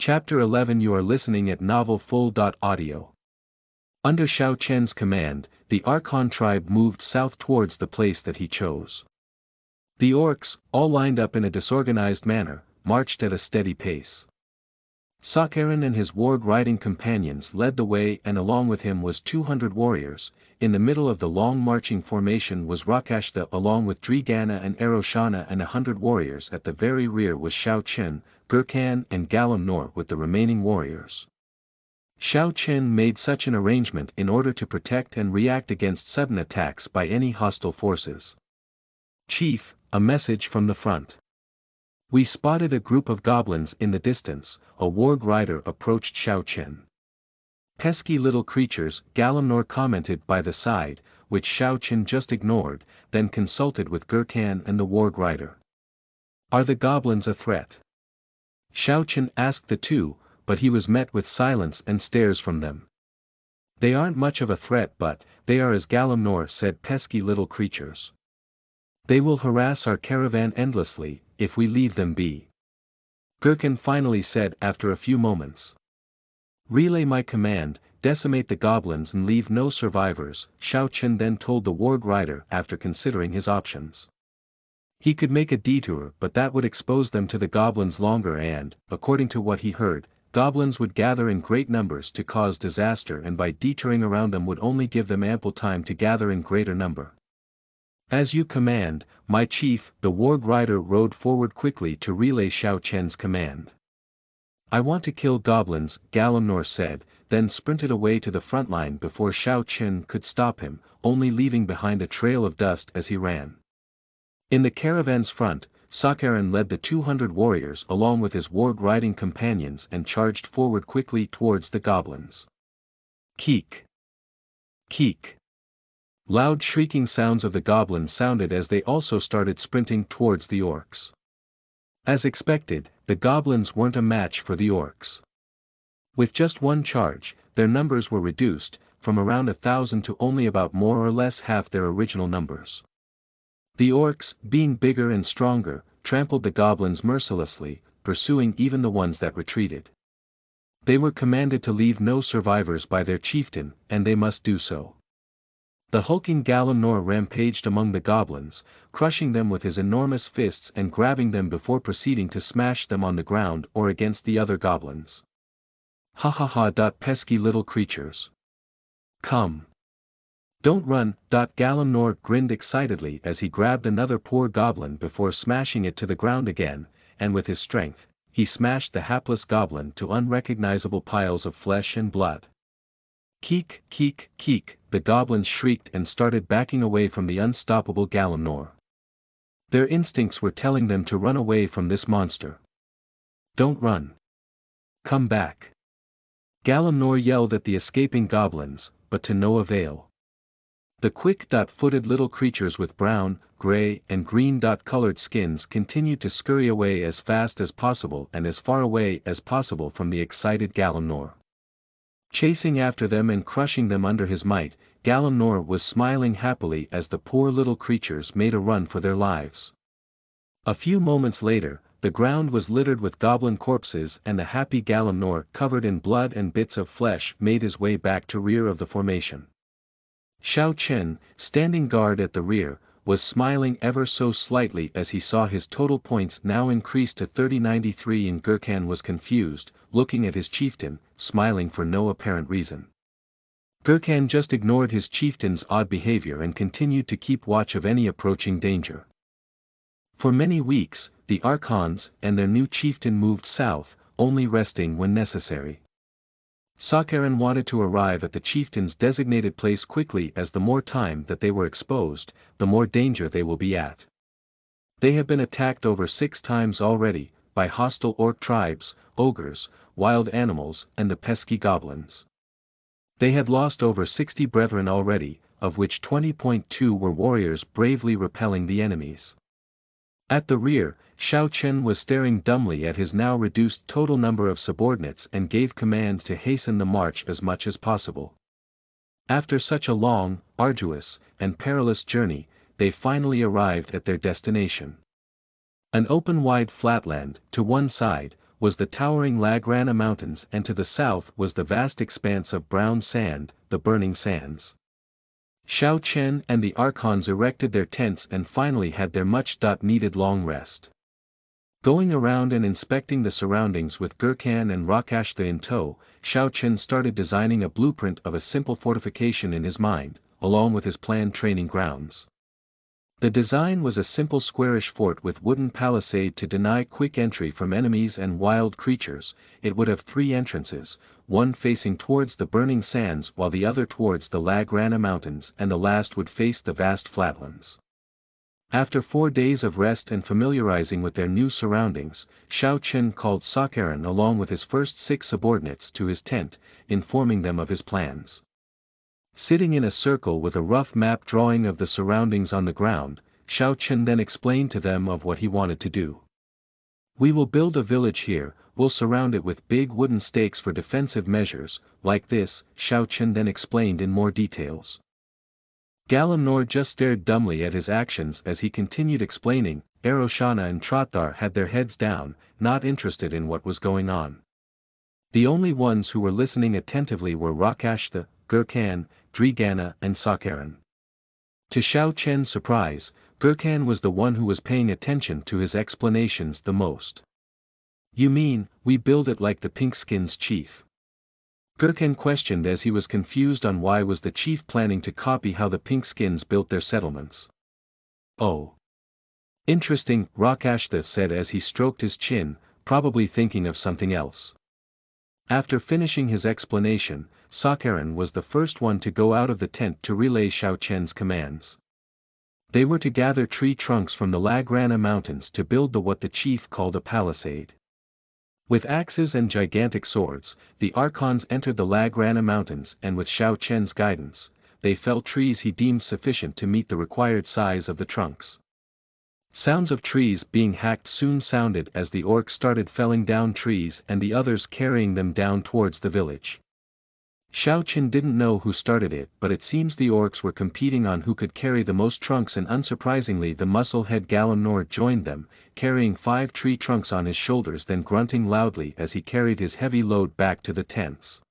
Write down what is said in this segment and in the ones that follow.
Chapter 11. You are listening at Novel Full. Audio. Under Xiao Chen's command, the Archon tribe moved south towards the place that he chose. The orcs, all lined up in a disorganized manner, marched at a steady pace. Sakharin and his ward-riding companions led the way, and along with him was 200 warriors. In the middle of the long marching formation was Rakashta along with Drigana and Eroshana, and 100 warriors. At the very rear was Xiao Chen, Gurkhan and Galamnor with the remaining warriors. Xiao Chen made such an arrangement in order to protect and react against sudden attacks by any hostile forces. Chief, a message from the front. We spotted a group of goblins in the distance. A warg rider approached Xiao Chen. Pesky little creatures, Galamnor commented by the side, which Xiao Chen just ignored, then consulted with Gurkhan and the warg rider. Are the goblins a threat? Xiao Chen asked the two, but he was met with silence and stares from them. They aren't much of a threat, but they are, as Galamnor said, pesky little creatures. They will harass our caravan endlessly, if we leave them be. Gurkhan finally said after a few moments. Relay my command, decimate the goblins and leave no survivors. Xiao Chen then told the warg rider after considering his options. He could make a detour, but that would expose them to the goblins longer and, according to what he heard, goblins would gather in great numbers to cause disaster, and by detouring around them would only give them ample time to gather in greater number. As you command, my chief. The warg rider rode forward quickly to relay Xiao Chen's command. I want to kill goblins, Galamnor said, then sprinted away to the front line before Xiao Chen could stop him, only leaving behind a trail of dust as he ran. In the caravan's front, Sakharin led the 200 warriors along with his warg-riding companions and charged forward quickly towards the goblins. Keek! Keek! Loud shrieking sounds of the goblins sounded as they also started sprinting towards the orcs. As expected, the goblins weren't a match for the orcs. With just one charge, their numbers were reduced, from around 1,000 to only about more or less half their original numbers. The orcs, being bigger and stronger, trampled the goblins mercilessly, pursuing even the ones that retreated. They were commanded to leave no survivors by their chieftain, and they must do so. The hulking Galamnor rampaged among the goblins, crushing them with his enormous fists and grabbing them before proceeding to smash them on the ground or against the other goblins. Ha ha ha! Pesky little creatures. Come. Don't run! Galamnor grinned excitedly as he grabbed another poor goblin before smashing it to the ground again, and with his strength, he smashed the hapless goblin to unrecognizable piles of flesh and blood. Keek, keek, keek, the goblins shrieked and started backing away from the unstoppable Galamnor. Their instincts were telling them to run away from this monster. Don't run. Come back. Galamnor yelled at the escaping goblins, but to no avail. The quick-footed little creatures with brown, gray, and green-colored skins continued to scurry away as fast as possible and as far away as possible from the excited Galamnor. Chasing after them and crushing them under his might, Galamnor was smiling happily as the poor little creatures made a run for their lives. A few moments later, the ground was littered with goblin corpses, and the happy Galamnor, covered in blood and bits of flesh, made his way back to rear of the formation. Xiao Chen, standing guard at the rear, was smiling ever so slightly as he saw his total points now increased to 3093, and Gurkhan was confused, looking at his chieftain, smiling for no apparent reason. Gurkhan just ignored his chieftain's odd behavior and continued to keep watch of any approaching danger. For many weeks, the Archons and their new chieftain moved south, only resting when necessary. Sakharin wanted to arrive at the chieftain's designated place quickly, as the more time that they were exposed, the more danger they will be at. They have been attacked over 6 times already, by hostile orc tribes, ogres, wild animals, and the pesky goblins. They had lost over 60 brethren already, of which 20.2 were warriors bravely repelling the enemies. At the rear, Xiao Chen was staring dumbly at his now reduced total number of subordinates and gave command to hasten the march as much as possible. After such a long, arduous, and perilous journey, they finally arrived at their destination. An open wide flatland, to one side, was the towering Lagrana Mountains, and to the south was the vast expanse of brown sand, the Burning Sands. Xiao Chen and the archons erected their tents and finally had their much-needed long rest. Going around and inspecting the surroundings with Gurkhan and Rakashta in tow, Xiao Chen started designing a blueprint of a simple fortification in his mind, along with his planned training grounds. The design was a simple squarish fort with wooden palisade to deny quick entry from enemies and wild creatures. It would have 3 entrances, one facing towards the burning sands while the other towards the Lagrana Mountains, and the last would face the vast flatlands. After 4 days of rest and familiarizing with their new surroundings, Xiao Chen called Sakharin along with his first 6 subordinates to his tent, informing them of his plans. Sitting in a circle with a rough map drawing of the surroundings on the ground, Xiao Chen then explained to them of what he wanted to do. "We will build a village here, we'll surround it with big wooden stakes for defensive measures, like this," Xiao Chen then explained in more details. Galamnor just stared dumbly at his actions as he continued explaining. Eroshana and Trotthar had their heads down, not interested in what was going on. The only ones who were listening attentively were Rakashta, Gurkhan, Drigana and Sakharin. To Xiao Chen's surprise, Gurkhan was the one who was paying attention to his explanations the most. "You mean, we build it like the Pinkskins chief?" Gurkhan questioned as he was confused on why was the chief planning to copy how the Pinkskins built their settlements. "Oh. Interesting," Rakashta said as he stroked his chin, probably thinking of something else. After finishing his explanation, Sakharin was the first one to go out of the tent to relay Xiao Chen's commands. They were to gather tree trunks from the Lagrana Mountains to build what the chief called a palisade. With axes and gigantic swords, the archons entered the Lagrana Mountains and with Xiao Chen's guidance, they felled trees he deemed sufficient to meet the required size of the trunks. Sounds of trees being hacked soon sounded as the orcs started felling down trees and the others carrying them down towards the village. Xiao Chen didn't know who started it, but it seems the orcs were competing on who could carry the most trunks, and unsurprisingly the muscle-head Galamnor joined them, carrying 5 tree trunks on his shoulders, then grunting loudly as he carried his heavy load back to the tents.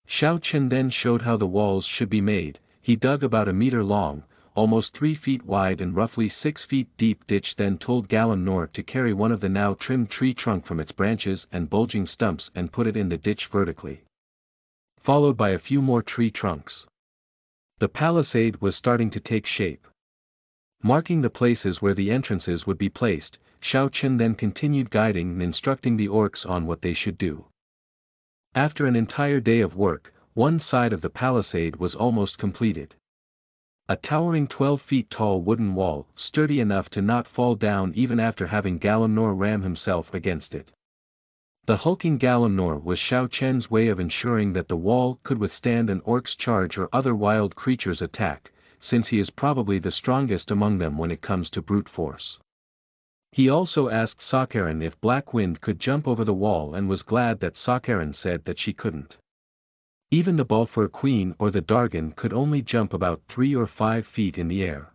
Xiao Chen then showed how the walls should be made. He dug about 1 meter long, almost 3 feet wide and roughly 6 feet deep ditch, then told Galamnor to carry one of the now trimmed tree trunk from its branches and bulging stumps and put it in the ditch vertically, followed by a few more tree trunks. The palisade was starting to take shape. Marking the places where the entrances would be placed, Xiao Chen then continued guiding and instructing the orcs on what they should do. After an entire day of work, one side of the palisade was almost completed. A towering 12 feet tall wooden wall, sturdy enough to not fall down even after having Galamnor ram himself against it. The hulking Galamnor was Xiao Chen's way of ensuring that the wall could withstand an orc's charge or other wild creature's attack, since he is probably the strongest among them when it comes to brute force. He also asked Sakharin if Blackwind could jump over the wall and was glad that Sakharin said that she couldn't. Even the Balfour Queen or the Dargan could only jump about 3 or 5 feet in the air.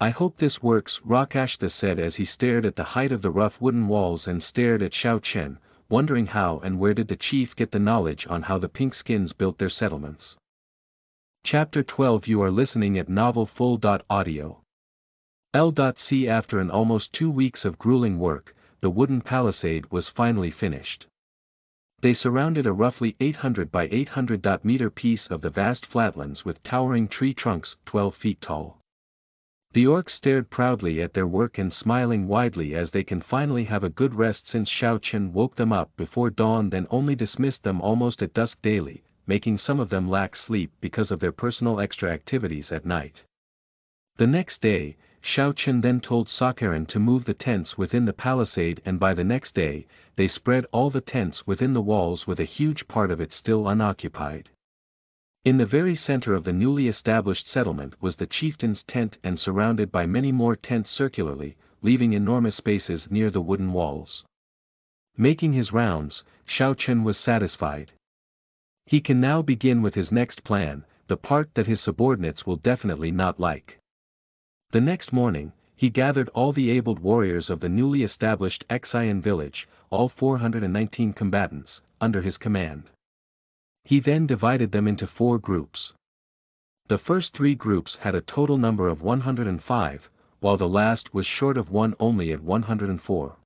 "I hope this works," Rakashta said as he stared at the height of the rough wooden walls and stared at Xiao Chen, wondering how and where did the chief get the knowledge on how the Pinkskins built their settlements. Chapter 12. You are listening at novelfull.audio. L.C. After an almost 2 weeks of grueling work, the wooden palisade was finally finished. They surrounded a roughly 800 by 800 meter piece of the vast flatlands with towering tree trunks 12 feet tall. The orcs stared proudly at their work and smiling widely as they can finally have a good rest since Xiao Chen woke them up before dawn, then only dismissed them almost at dusk daily, making some of them lack sleep because of their personal extra activities at night. The next day, Xiao Chen then told Sakharin to move the tents within the palisade, and by the next day, they spread all the tents within the walls with a huge part of it still unoccupied. In the very center of the newly established settlement was the chieftain's tent, and surrounded by many more tents circularly, leaving enormous spaces near the wooden walls. Making his rounds, Xiao Chen was satisfied. He can now begin with his next plan, the part that his subordinates will definitely not like. The next morning, he gathered all the abled warriors of the newly established Xian village, all 419 combatants, under his command. He then divided them into 4 groups. The first 3 groups had a total number of 105, while the last was short of 1 only at 104.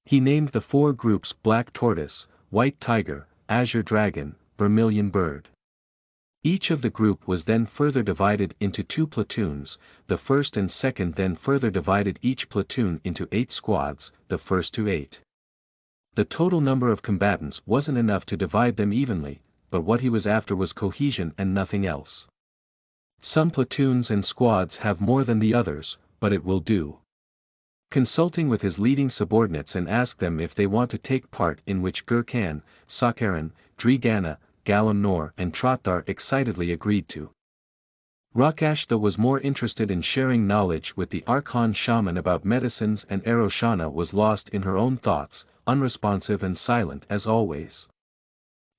He named the 4 groups Black Tortoise, White Tiger, Azure Dragon, Vermilion Bird. Each of the group was then further divided into 2 platoons, the first and second then further divided each platoon into 8 squads, the first to 8. The total number of combatants wasn't enough to divide them evenly, but what he was after was cohesion and nothing else. Some platoons and squads have more than the others, but it will do. Consulting with his leading subordinates and ask them if they want to take part, in which Gurkhan, Sakharin, Drigana, Galamnor and Trotdar excitedly agreed to. Rakashta was more interested in sharing knowledge with the Archon shaman about medicines, and Aroshana was lost in her own thoughts, unresponsive and silent as always.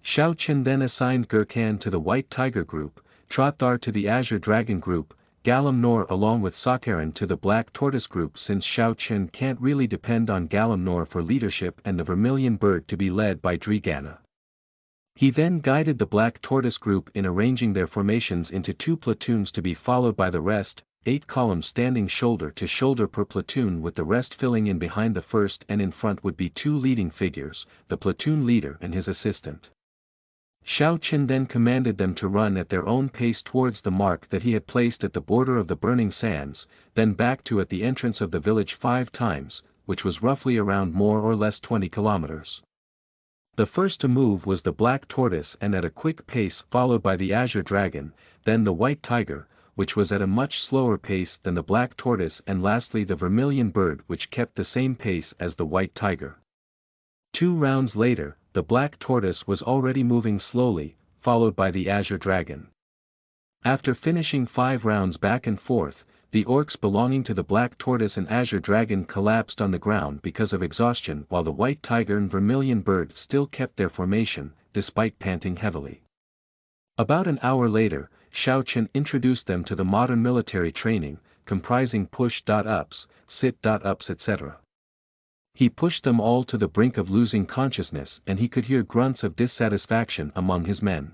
Shao Chen then assigned Gurkhan to the White Tiger group, Trotdar to the Azure Dragon group, Galamnor along with Sakharin to the Black Tortoise group, since Shao Chen can't really depend on Galamnor for leadership and the Vermilion Bird to be led by Drigana. He then guided the Black Tortoise group in arranging their formations into 2 platoons to be followed by the rest, 8 columns standing shoulder to shoulder per platoon, with the rest filling in behind the first, and in front would be 2 leading figures, the platoon leader and his assistant. Shao Chen then commanded them to run at their own pace towards the mark that he had placed at the border of the burning sands, then back to at the entrance of the village 5 times, which was roughly around more or less 20 kilometers. The first to move was the Black Tortoise, and at a quick pace, followed by the Azure Dragon, then the White Tiger, which was at a much slower pace than the Black Tortoise, and lastly the Vermilion Bird, which kept the same pace as the White Tiger. 2 rounds later, the Black Tortoise was already moving slowly, followed by the Azure Dragon. After finishing 5 rounds back and forth, the orcs belonging to the Black Tortoise and Azure Dragon collapsed on the ground because of exhaustion, while the White Tiger and Vermilion Bird still kept their formation, despite panting heavily. About an hour later, Shao Chen introduced them to the modern military training, comprising push-ups, sit-ups etc. He pushed them all to the brink of losing consciousness, and he could hear grunts of dissatisfaction among his men.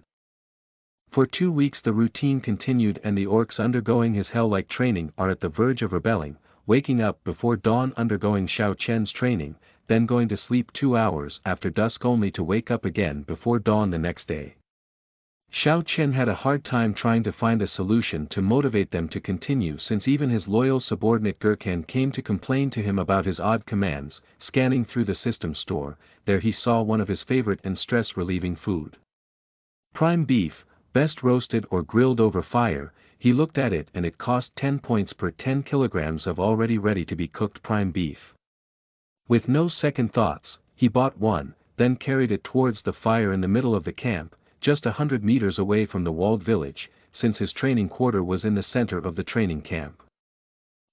For 2 weeks the routine continued, and the orcs undergoing his hell-like training are at the verge of rebelling, waking up before dawn undergoing Shao Chen's training, then going to sleep 2 hours after dusk only to wake up again before dawn the next day. Shao Chen had a hard time trying to find a solution to motivate them to continue, since even his loyal subordinate Gurkhan came to complain to him about his odd commands. Scanning through the system store, there he saw one of his favorite and stress-relieving food. Prime beef, best roasted or grilled over fire. He looked at it and it cost 10 points per 10 kilograms of already ready-to-be-cooked prime beef. With no second thoughts, he bought one, then carried it towards the fire in the middle of the camp, just 100 meters away from the walled village, since his training quarter was in the center of the training camp.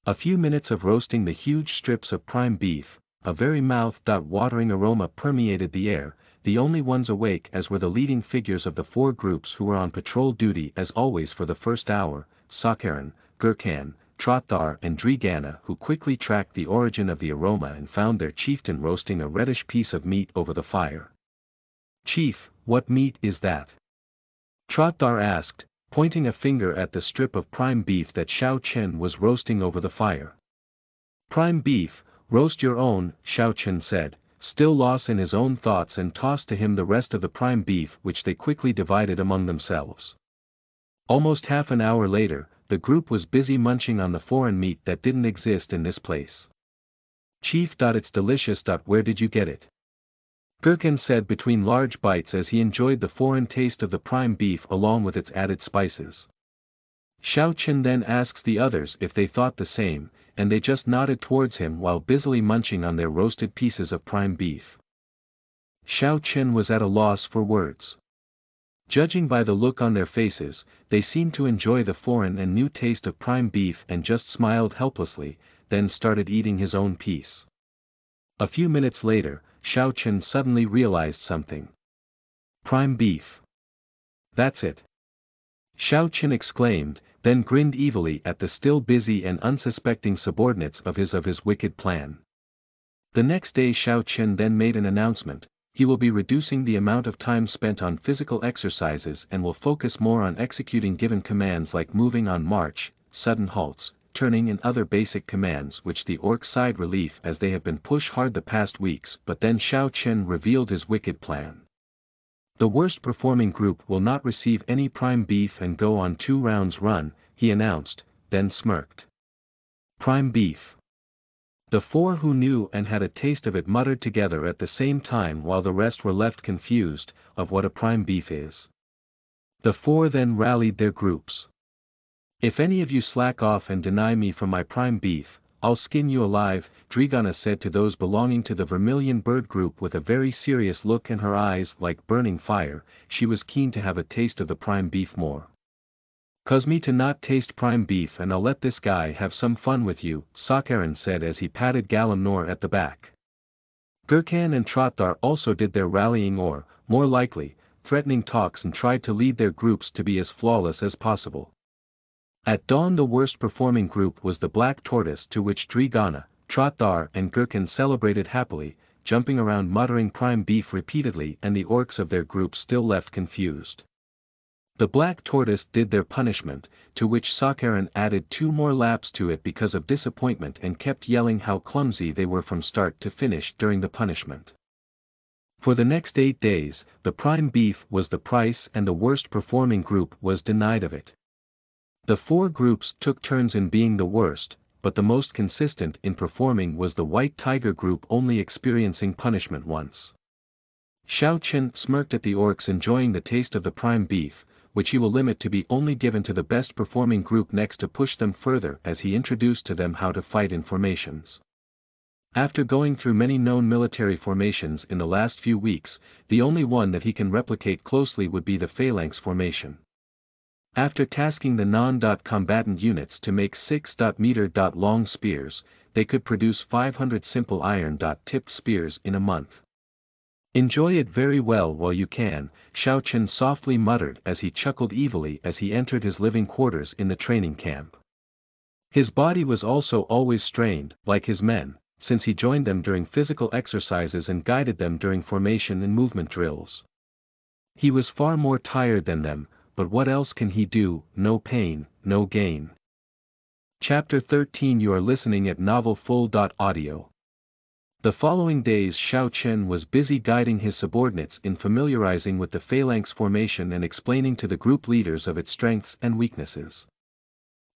A few minutes of roasting the huge strips of prime beef, a very mouth-watering aroma permeated the air. The only ones awake as were the leading figures of the 4 groups who were on patrol duty as always for the first hour, Sakharin, Gurkhan, Trotdar and Drigana, who quickly tracked the origin of the aroma and found their chieftain roasting a reddish piece of meat over the fire. "Chief, what meat is that?" Trotdar asked, pointing a finger at the strip of prime beef that Shao Chen was roasting over the fire. "Prime beef, roast your own," Shao Chen said, still lost in his own thoughts, and tossed to him the rest of the prime beef, which they quickly divided among themselves. Almost half an hour later, the group was busy munching on the foreign meat that didn't exist in this place. "Chief, it's delicious. Where did you get it?" Gurkhan said between large bites as he enjoyed the foreign taste of the prime beef along with its added spices. Shao Chen then asks the others if they thought the same, and they just nodded towards him while busily munching on their roasted pieces of prime beef. Shao Chen was at a loss for words. Judging by the look on their faces, they seemed to enjoy the foreign and new taste of prime beef and just smiled helplessly, then started eating his own piece. A few minutes later, Shao Chen suddenly realized something. "Prime beef. That's it." Xiao Chen exclaimed, then grinned evilly at the still busy and unsuspecting subordinates of his wicked plan. The next day Xiao Chen then made an announcement: he will be reducing the amount of time spent on physical exercises and will focus more on executing given commands like moving on march, sudden halts, turning and other basic commands which the orc side relief as they have been pushed hard the past weeks. But then Xiao Chen revealed his wicked plan. The worst performing group will not receive any prime beef and go on 2 rounds run, he announced, then smirked. Prime beef. The 4 who knew and had a taste of it muttered together at the same time while the rest were left confused, of what a prime beef is. The 4 then rallied their groups. If any of you slack off and deny me from my prime beef, I'll skin you alive, Drigana said to those belonging to the Vermilion Bird group with a very serious look and her eyes like burning fire. She was keen to have a taste of the prime beef more. Cause me to not taste prime beef and I'll let this guy have some fun with you, Sakharin said as he patted Galamnor at the back. Gurkhan and Trotdar also did their rallying or, more likely, threatening talks and tried to lead their groups to be as flawless as possible. At dawn the worst performing group was the Black Tortoise, to which Drigana, Trotdar and Gurkhan celebrated happily, jumping around muttering prime beef repeatedly, and the orcs of their group still left confused. The Black Tortoise did their punishment, to which Sakharin added 2 more laps to it because of disappointment and kept yelling how clumsy they were from start to finish during the punishment. For the next 8 days, the prime beef was the price and the worst performing group was denied of it. The 4 groups took turns in being the worst, but the most consistent in performing was the White Tiger group, only experiencing punishment once. Xiao Chen smirked at the orcs enjoying the taste of the prime beef, which he will limit to be only given to the best performing group next to push them further, as he introduced to them how to fight in formations. After going through many known military formations in the last few weeks, the only one that he can replicate closely would be the phalanx formation. After tasking the non-combatant units to make 6-meter-long spears, they could produce 500 simple iron-tipped spears in a month. Enjoy it very well while you can, Xiao Chen softly muttered as he chuckled evilly as he entered his living quarters in the training camp. His body was also always strained, like his men, since he joined them during physical exercises and guided them during formation and movement drills. He was far more tired than them, but what else can he do? No pain, no gain. Chapter 13. You are listening at novelfull.audio. The following days Xiao Chen was busy guiding his subordinates in familiarizing with the phalanx formation and explaining to the group leaders of its strengths and weaknesses.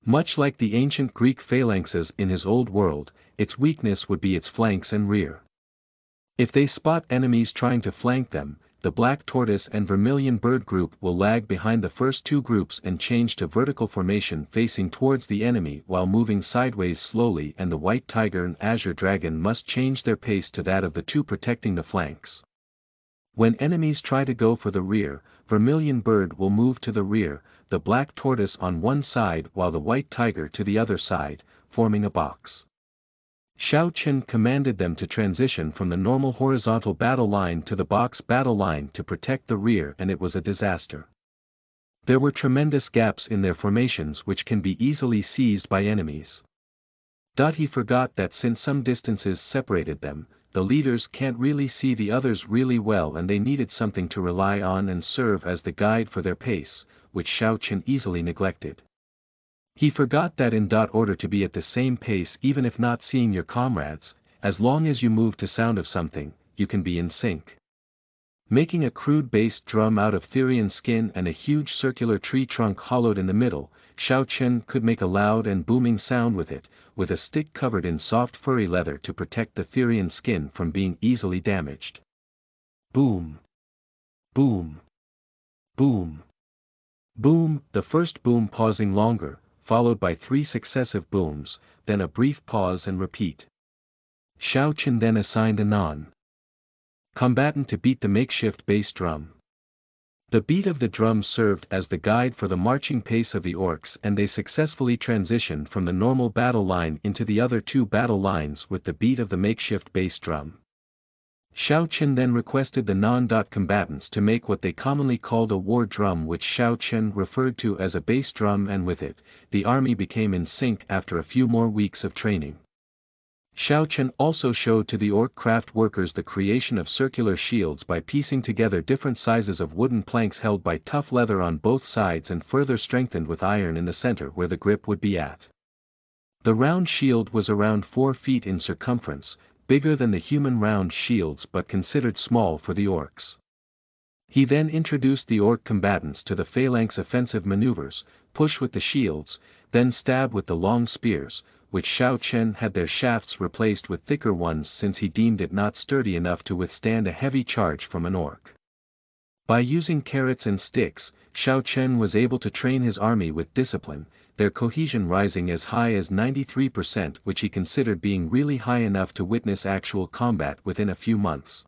Much like the ancient Greek phalanxes in his old world, its weakness would be its flanks and rear. If they spot enemies trying to flank them, the Black Tortoise and Vermilion Bird group will lag behind the first 2 groups and change to vertical formation facing towards the enemy while moving sideways slowly, and the White Tiger and Azure Dragon must change their pace to that of the 2 protecting the flanks. When enemies try to go for the rear, Vermilion Bird will move to the rear, the Black Tortoise on one side while the White Tiger to the other side, forming a box. Xiao Chen commanded them to transition from the normal horizontal battle line to the box battle line to protect the rear, and it was a disaster. There were tremendous gaps in their formations which can be easily seized by enemies. He forgot that since some distances separated them, the leaders can't really see the others really well and they needed something to rely on and serve as the guide for their pace, which Xiao Chen easily neglected. He forgot that in order to be at the same pace even if not seeing your comrades, as long as you move to sound of something, you can be in sync. Making a crude-based drum out of Therian skin and a huge circular tree trunk hollowed in the middle, Xiao Chen could make a loud and booming sound with it, with a stick covered in soft furry leather to protect the Therian skin from being easily damaged. Boom! Boom! Boom! Boom! The first boom pausing longer, followed by 3 successive booms, then a brief pause and repeat. Xiao Chen then assigned a non-combatant to beat the makeshift bass drum. The beat of the drum served as the guide for the marching pace of the orcs, and they successfully transitioned from the normal battle line into the other 2 battle lines with the beat of the makeshift bass drum. Xiao Qian then requested the non-combatants to make what they commonly called a war drum, which Xiao Qian referred to as a bass drum, and with it, the army became in sync after a few more weeks of training. Xiao Qian also showed to the orc craft workers the creation of circular shields by piecing together different sizes of wooden planks held by tough leather on both sides and further strengthened with iron in the center where the grip would be at. The round shield was around 4 feet in circumference, bigger than the human round shields but considered small for the orcs. He then introduced the orc combatants to the phalanx offensive maneuvers, push with the shields, then stab with the long spears, which Xiao Qian had their shafts replaced with thicker ones since he deemed it not sturdy enough to withstand a heavy charge from an orc. By using carrots and sticks, Xiao Qian was able to train his army with discipline, their cohesion rising as high as 93%, which he considered being really high enough to witness actual combat within a few months.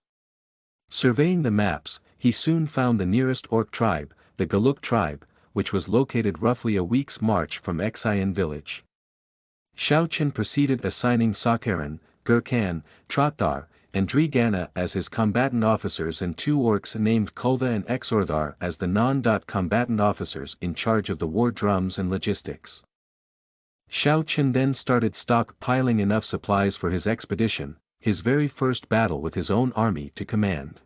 Surveying the maps, he soon found the nearest orc tribe, the Galuk tribe, which was located roughly a week's march from Xian village. Xiao Qian proceeded assigning Sakharin, Gurkhan, Trotdar, and Drigana as his combatant officers and 2 orcs named Kulva and Exorthar as the non-combatant officers in charge of the war drums and logistics. Xiao Qian then started stockpiling enough supplies for his expedition, his very first battle with his own army to command.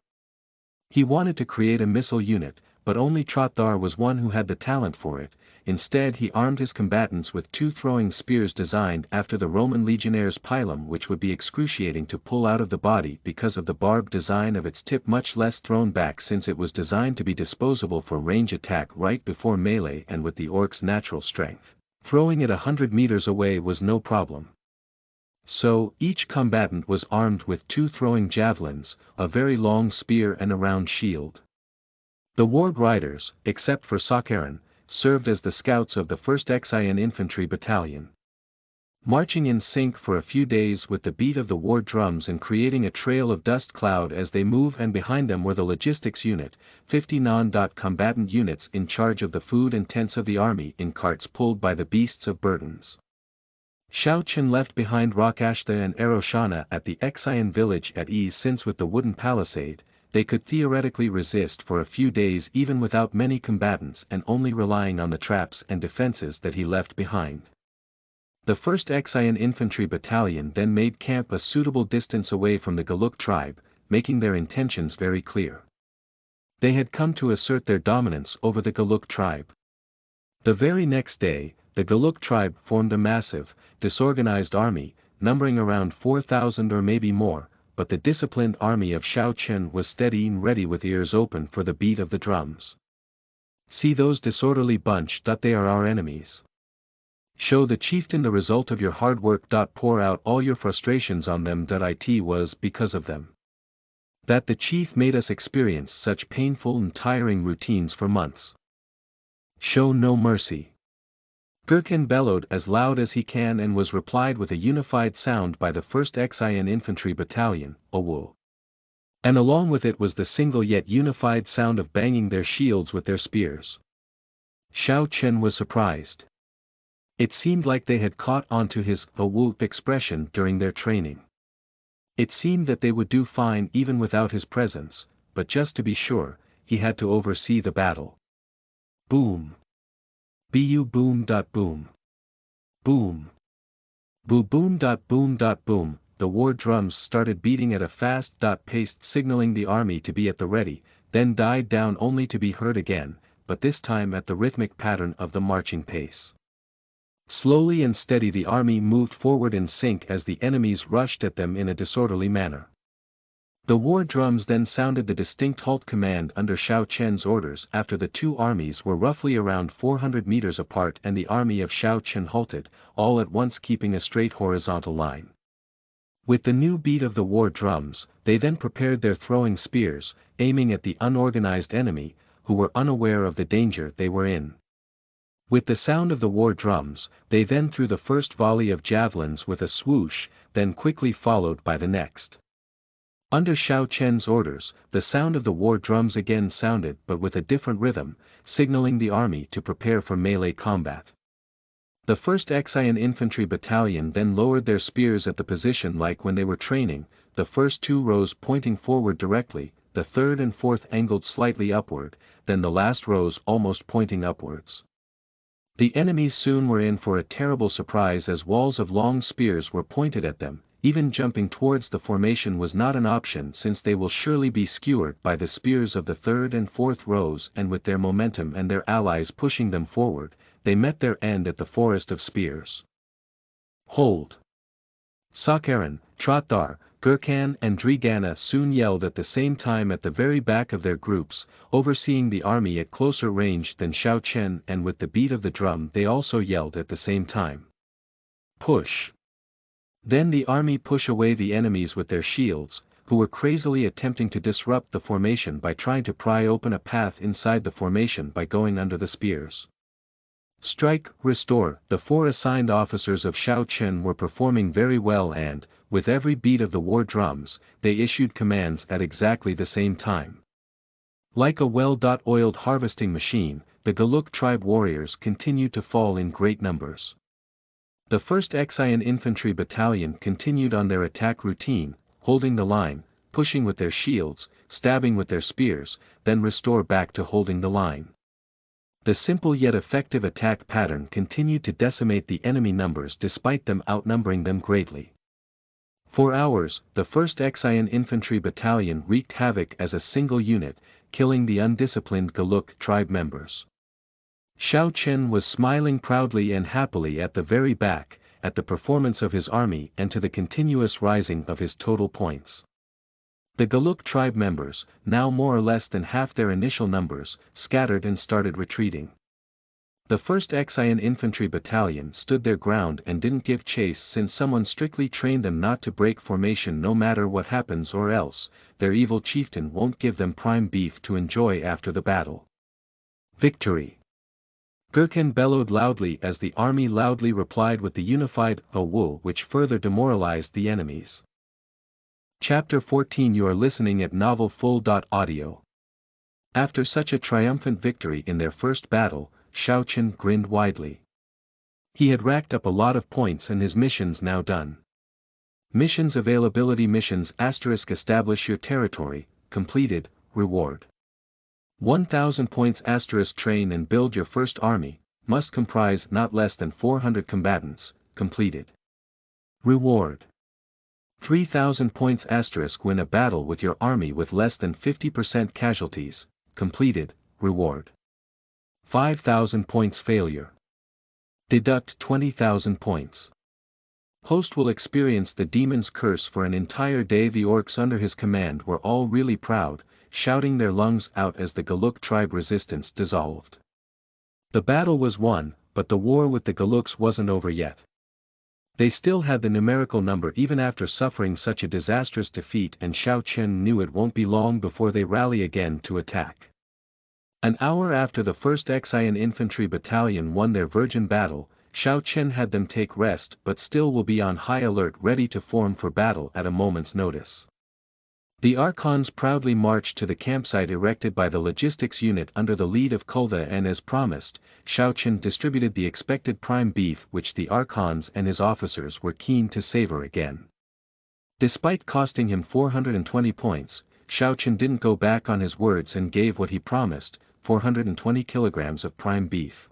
He wanted to create a missile unit, but only Trotdar was one who had the talent for it. Instead he armed his combatants with 2 throwing spears designed after the Roman legionnaire's pilum, which would be excruciating to pull out of the body because of the barbed design of its tip, much less thrown back since it was designed to be disposable for range attack right before melee, and with the orc's natural strength, throwing it 100 meters away was no problem. So, each combatant was armed with 2 throwing javelins, a very long spear and a round shield. The ward riders, except for Sakharin, served as the scouts of the 1st Xian Infantry Battalion. Marching in sync for a few days with the beat of the war drums and creating a trail of dust cloud as they move, and behind them were the logistics unit, 50 non-combatant units in charge of the food and tents of the army in carts pulled by the beasts of burdens. Xiao Qian left behind Rakashta and Eroshana at the Xian village at ease, since with the wooden palisade, they could theoretically resist for a few days even without many combatants and only relying on the traps and defenses that he left behind. The 1st Xian Infantry Battalion then made camp a suitable distance away from the Galuk tribe, making their intentions very clear. They had come to assert their dominance over the Galuk tribe. The very next day, the Galuk tribe formed a massive, disorganized army, numbering around 4,000 or maybe more, but the disciplined army of Xiao Qian was steady and ready with ears open for the beat of the drums. See those disorderly bunch, they are our enemies. Show the chieftain the result of your hard work. Pour out all your frustrations on them. It was because of them that the chief made us experience such painful and tiring routines for months. Show no mercy. Gurkhan bellowed as loud as he can and was replied with a unified sound by the 1st Xian Infantry Battalion, Owu. And along with it was the single yet unified sound of banging their shields with their spears. Xiao Qian was surprised. It seemed like they had caught onto his Owu expression during their training. It seemed that they would do fine even without his presence, but just to be sure, he had to oversee the battle. Boom. Bu boom. Boom. Boom. Boo boom. Boom. Boom. The war drums started beating at a fast pace, signaling the army to be at the ready, then died down only to be heard again, but this time at the rhythmic pattern of the marching pace. Slowly and steady the army moved forward in sync as the enemies rushed at them in a disorderly manner. The war drums then sounded the distinct halt command under Xiao Qian's orders after the 2 armies were roughly around 400 meters apart, and the army of Xiao Qian halted, all at once keeping a straight horizontal line. With the new beat of the war drums, they then prepared their throwing spears, aiming at the unorganized enemy, who were unaware of the danger they were in. With the sound of the war drums, they then threw the first volley of javelins with a swoosh, then quickly followed by the next. Under Xiao Qian's orders, the sound of the war drums again sounded, but with a different rhythm, signaling the army to prepare for melee combat. The 1st Xian Infantry Battalion then lowered their spears at the position like when they were training, the first two rows pointing forward directly, the third and fourth angled slightly upward, then the last rows almost pointing upwards. The enemies soon were in for a terrible surprise as walls of long spears were pointed at them. Even jumping towards the formation was not an option since they will surely be skewered by the spears of the third and fourth rows, and with their momentum and their allies pushing them forward, they met their end at the forest of spears. Hold! Sakharin, Trotdar, Gurkhan and Drigana soon yelled at the same time at the very back of their groups, overseeing the army at closer range than Xiao Chen, and with the beat of the drum they also yelled at the same time. Push! Then the army push away the enemies with their shields, who were crazily attempting to disrupt the formation by trying to pry open a path inside the formation by going under the spears. Strike, restore. The four assigned officers of Xiao Chen were performing very well and, with every beat of the war drums, they issued commands at exactly the same time. Like a well-oiled harvesting machine, the Galuk tribe warriors continued to fall in great numbers. The 1st Xian Infantry Battalion continued on their attack routine, holding the line, pushing with their shields, stabbing with their spears, then restore back to holding the line. The simple yet effective attack pattern continued to decimate the enemy numbers despite them outnumbering them greatly. For hours, the 1st Xian Infantry Battalion wreaked havoc as a single unit, killing the undisciplined Galuk tribe members. Xiao Chen was smiling proudly and happily at the very back, at the performance of his army and to the continuous rising of his total points. The Galuk tribe members, now more or less than half their initial numbers, scattered and started retreating. The 1st Xian Infantry Battalion stood their ground and didn't give chase since someone strictly trained them not to break formation no matter what happens, or else, their evil chieftain won't give them prime beef to enjoy after the battle. Victory! Gurkhan bellowed loudly as the army loudly replied with the unified "Awu," which further demoralized the enemies. Chapter 14. You are listening at novelfull.audio. After such a triumphant victory in their first battle, Xiao Chen grinned widely. He had racked up a lot of points and his missions now done. Missions availability: missions * establish your territory, completed, reward. 1000 points * train and build your first army, must comprise not less than 400 combatants, completed. Reward. 3000 points * win a battle with your army with less than 50% casualties, completed, reward. 5000 points failure. Deduct 20,000 points. Host will experience the demon's curse for an entire day. The orcs under his command were all really proud, shouting their lungs out as the Galuk tribe resistance dissolved. The battle was won, but the war with the Galuks wasn't over yet. They still had the numerical number even after suffering such a disastrous defeat, and Xiao Chen knew it won't be long before they rally again to attack. An hour after the 1st Xian Infantry Battalion won their virgin battle, Xiao Chen had them take rest but still will be on high alert ready to form for battle at a moment's notice. The Archons proudly marched to the campsite erected by the logistics unit under the lead of Kulda, and as promised, Xiao Chen distributed the expected prime beef which the Archons and his officers were keen to savor again. Despite costing him 420 points, Xiao Chen didn't go back on his words and gave what he promised, 420 kilograms of prime beef.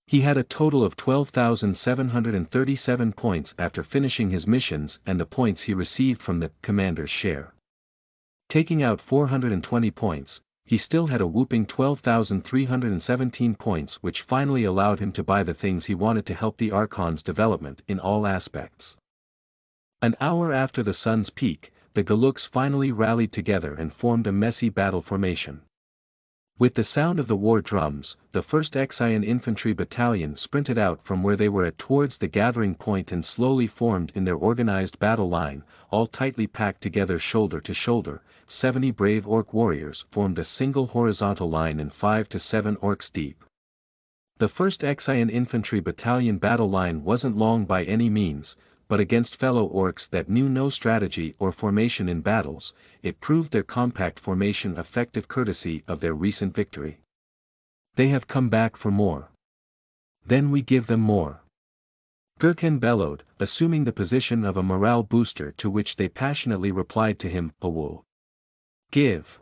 He had a total of 12,737 points after finishing his missions and the points he received from the commander's share. Taking out 420 points, he still had a whooping 12,317 points, which finally allowed him to buy the things he wanted to help the Archon's development in all aspects. An hour after the sun's peak, the Galuks finally rallied together and formed a messy battle formation. With the sound of the war drums, the 1st Xian Infantry Battalion sprinted out from where they were at towards the gathering point and slowly formed in their organized battle line, all tightly packed together shoulder to shoulder. 70 brave orc warriors formed a single horizontal line and 5 to 7 orcs deep. The 1st Xian Infantry Battalion battle line wasn't long by any means, but against fellow orcs that knew no strategy or formation in battles, it proved their compact formation effective courtesy of their recent victory. They have come back for more. Then we give them more. Gurkhan bellowed, assuming the position of a morale booster, to which they passionately replied to him, "Awul. Give.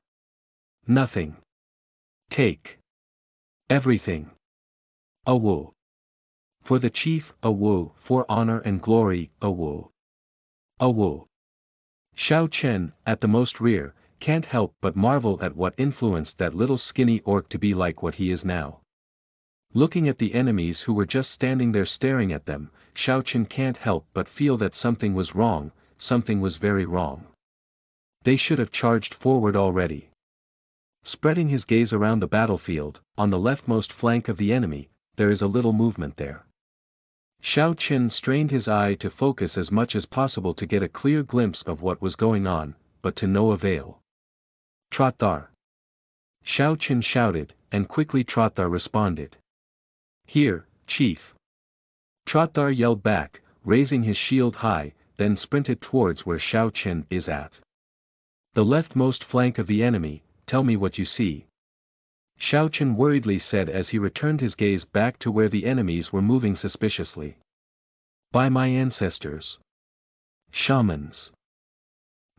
Nothing. Take. Everything. Awul. For the chief, Awul, for honor and glory, Awul. Awul." Xiao Chen, at the most rear, can't help but marvel at what influenced that little skinny orc to be like what he is now. Looking at the enemies who were just standing there staring at them, Xiao Chen can't help but feel that something was wrong, something was very wrong. They should have charged forward already. Spreading his gaze around the battlefield, on the leftmost flank of the enemy, there is a little movement there. Xiao Chen strained his eye to focus as much as possible to get a clear glimpse of what was going on, but to no avail. "Trotthar!" Xiao Chen shouted, and quickly Trotthar responded. "Here, chief." Trotthar yelled back, raising his shield high, then sprinted towards where Xiao Chen is at. "The leftmost flank of the enemy, tell me what you see." Xiao Chen worriedly said as he returned his gaze back to where the enemies were moving suspiciously. "By my ancestors. Shamans.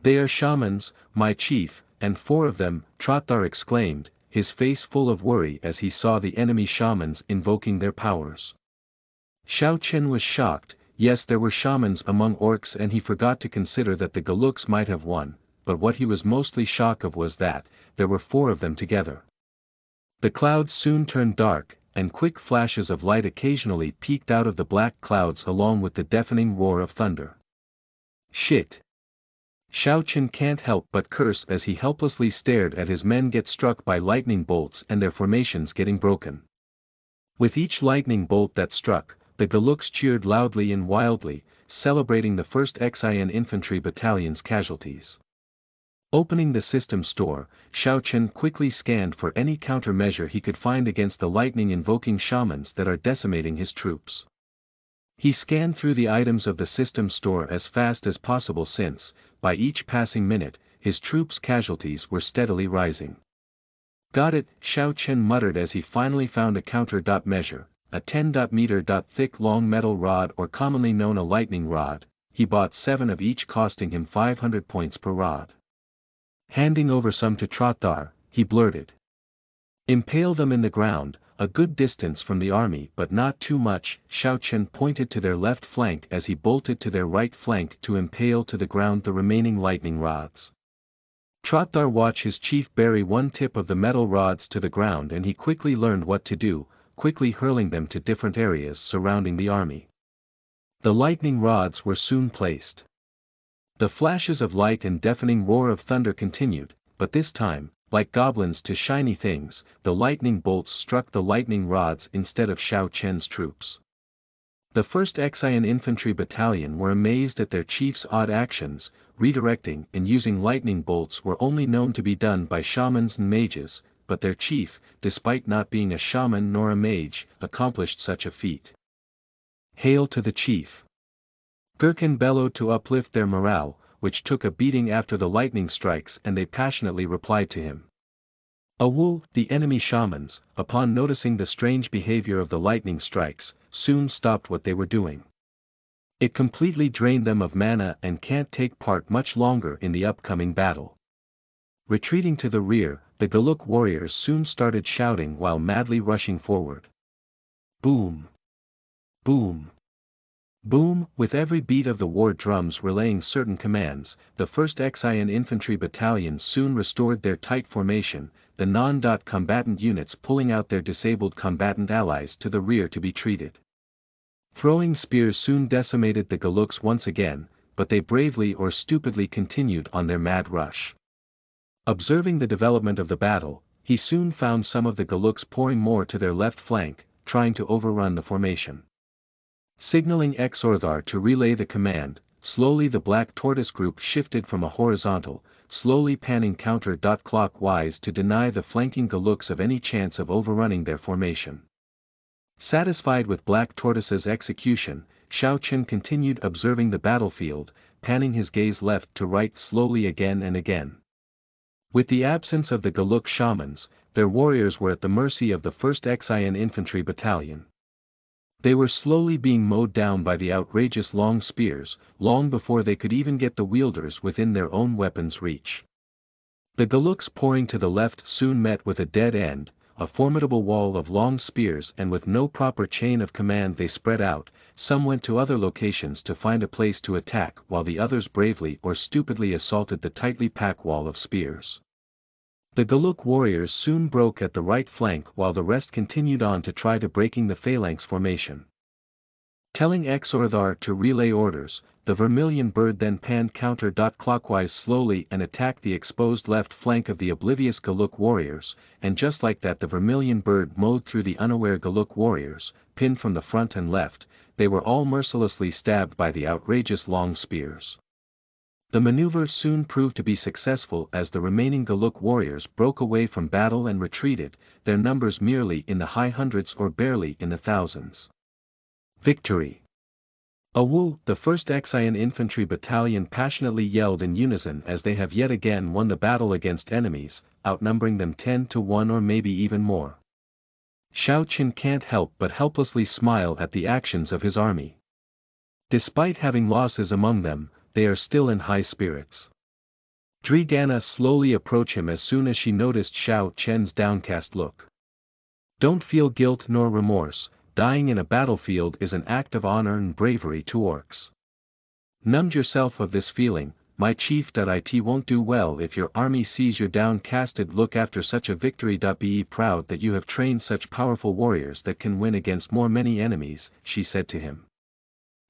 They are shamans, my chief, and 4 of them," Trotthar exclaimed, his face full of worry as he saw the enemy shamans invoking their powers. Xiao Chen was shocked. Yes, there were shamans among orcs, and he forgot to consider that the Galuks might have won, but what he was mostly shocked of was that there were 4 of them together. The clouds soon turned dark, and quick flashes of light occasionally peeked out of the black clouds along with the deafening roar of thunder. "Shit!" Xiao Chen can't help but curse as he helplessly stared at his men get struck by lightning bolts and their formations getting broken. With each lightning bolt that struck, the Galuks cheered loudly and wildly, celebrating the 1st Xian Infantry Battalion's casualties. Opening the system store, Xiao Chen quickly scanned for any countermeasure he could find against the lightning-invoking shamans that are decimating his troops. He scanned through the items of the system store as fast as possible since, by each passing minute, his troops' casualties were steadily rising. "Got it," Xiao Chen muttered as he finally found a counter measure, a 10-meter thick long metal rod, or commonly known a lightning rod. He bought 7 of each, costing him 500 points per rod. Handing over some to Trotthar, he blurted. "Impale them in the ground, a good distance from the army but not too much." Xiao Chen pointed to their left flank as he bolted to their right flank to impale to the ground the remaining lightning rods. Trotthar watched his chief bury one tip of the metal rods to the ground, and he quickly learned what to do, quickly hurling them to different areas surrounding the army. The lightning rods were soon placed. The flashes of light and deafening roar of thunder continued, but this time, like goblins to shiny things, the lightning bolts struck the lightning rods instead of Xiao Chen's troops. The 1st Xian Infantry Battalion were amazed at their chief's odd actions. Redirecting and using lightning bolts were only known to be done by shamans and mages, but their chief, despite not being a shaman nor a mage, accomplished such a feat. "Hail to the chief!" Gurkhan bellowed to uplift their morale, which took a beating after the lightning strikes, and they passionately replied to him. Awul, the enemy shamans, upon noticing the strange behavior of the lightning strikes, soon stopped what they were doing. It completely drained them of mana and can't take part much longer in the upcoming battle. Retreating to the rear, the Galuk warriors soon started shouting while madly rushing forward. Boom! Boom! Boom! With every beat of the war drums relaying certain commands, the 1st Xian Infantry Battalion soon restored their tight formation, the non-combatant units pulling out their disabled combatant allies to the rear to be treated. Throwing spears soon decimated the Galuks once again, but they bravely or stupidly continued on their mad rush. Observing the development of the battle, he soon found some of the Galuks pouring more to their left flank, trying to overrun the formation. Signaling Xorthar to relay the command, slowly the Black Tortoise group shifted from a horizontal, slowly panning counter-clockwise to deny the flanking Galuks of any chance of overrunning their formation. Satisfied with Black Tortoise's execution, Xiao Chen continued observing the battlefield, panning his gaze left to right slowly again and again. With the absence of the Galuk shamans, their warriors were at the mercy of the 1st Xian Infantry Battalion. They were slowly being mowed down by the outrageous long spears, long before they could even get the wielders within their own weapons' reach. The Galuks pouring to the left soon met with a dead end, a formidable wall of long spears, and with no proper chain of command they spread out. Some went to other locations to find a place to attack, while the others bravely or stupidly assaulted the tightly packed wall of spears. The Galuk warriors soon broke at the right flank while the rest continued on to try to breaking the phalanx formation. Telling Exorthar to relay orders, the Vermilion Bird then panned counter-clockwise slowly and attacked the exposed left flank of the oblivious Galuk warriors, and just like that the Vermilion Bird mowed through the unaware Galuk warriors, pinned from the front and left. They were all mercilessly stabbed by the outrageous long spears. The maneuver soon proved to be successful as the remaining Galuk warriors broke away from battle and retreated, their numbers merely in the high hundreds or barely in the thousands. Victory! Awu, the 1st Exian Infantry Battalion passionately yelled in unison as they have yet again won the battle against enemies, outnumbering them 10 to 1 or maybe even more. Xiao Qin can't help but helplessly smile at the actions of his army. Despite having losses among them, they are still in high spirits. Drigana slowly approached him as soon as she noticed Xiao Qian's downcast look. Don't feel guilt nor remorse, dying in a battlefield is an act of honor and bravery to orcs. Numb yourself of this feeling, my chief. It won't do well if your army sees your downcasted look after such a victory. Be proud that you have trained such powerful warriors that can win against more many enemies, she said to him.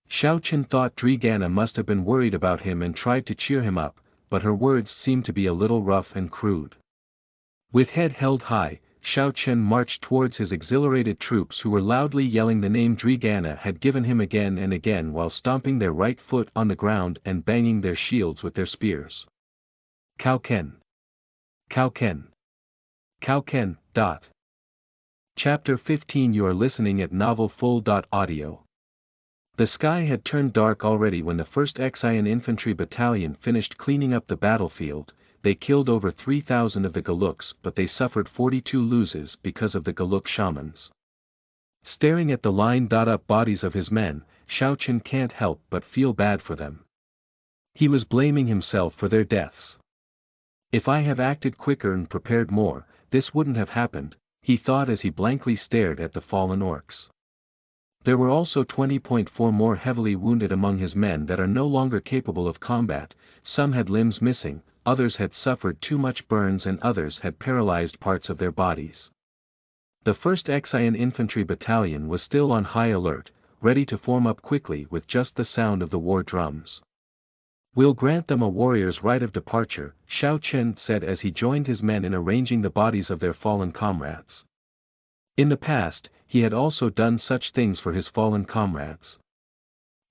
Xiao Qin thought Drigana must have been worried about him and tried to cheer him up, but her words seemed to be a little rough and crude. With head held high, Xiao Qin marched towards his exhilarated troops who were loudly yelling the name Drigana had given him again and again while stomping their right foot on the ground and banging their shields with their spears. Cao Ken! Cao Ken! Cao Ken! Chapter 15. You are listening at novelfull.audio. The sky had turned dark already when the 1st Exian Infantry Battalion finished cleaning up the battlefield. They killed over 3,000 of the Galuks, but they suffered 42 losses because of the Galuk shamans. Staring at the lined-up bodies of his men, Xiao Qin can't help but feel bad for them. He was blaming himself for their deaths. If I have acted quicker and prepared more, this wouldn't have happened, he thought as he blankly stared at the fallen orcs. There were also 20.4 more heavily wounded among his men that are no longer capable of combat. Some had limbs missing, others had suffered too much burns and others had paralyzed parts of their bodies. The 1st Exian Infantry Battalion was still on high alert, ready to form up quickly with just the sound of the war drums. We'll grant them a warrior's right of departure, Xiao Qin said as he joined his men in arranging the bodies of their fallen comrades. In the past, he had also done such things for his fallen comrades.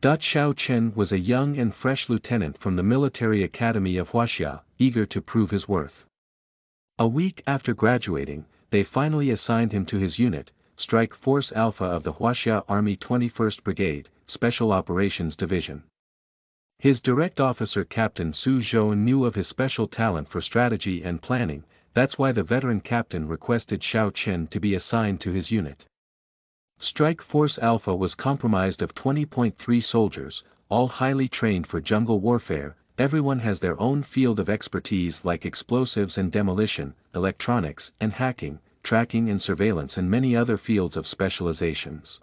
Xiao Qin was a young and fresh lieutenant from the military academy of Huaxia, eager to prove his worth. A week after graduating, they finally assigned him to his unit, Strike Force Alpha of the Huaxia Army 21st Brigade, Special Operations Division. His direct officer Captain Su Zhou knew of his special talent for strategy and planning. That's why the veteran captain requested Xiao Qin to be assigned to his unit. Strike Force Alpha was comprised of 20.3 soldiers, all highly trained for jungle warfare. Everyone has their own field of expertise like explosives and demolition, electronics and hacking, tracking and surveillance and many other fields of specializations.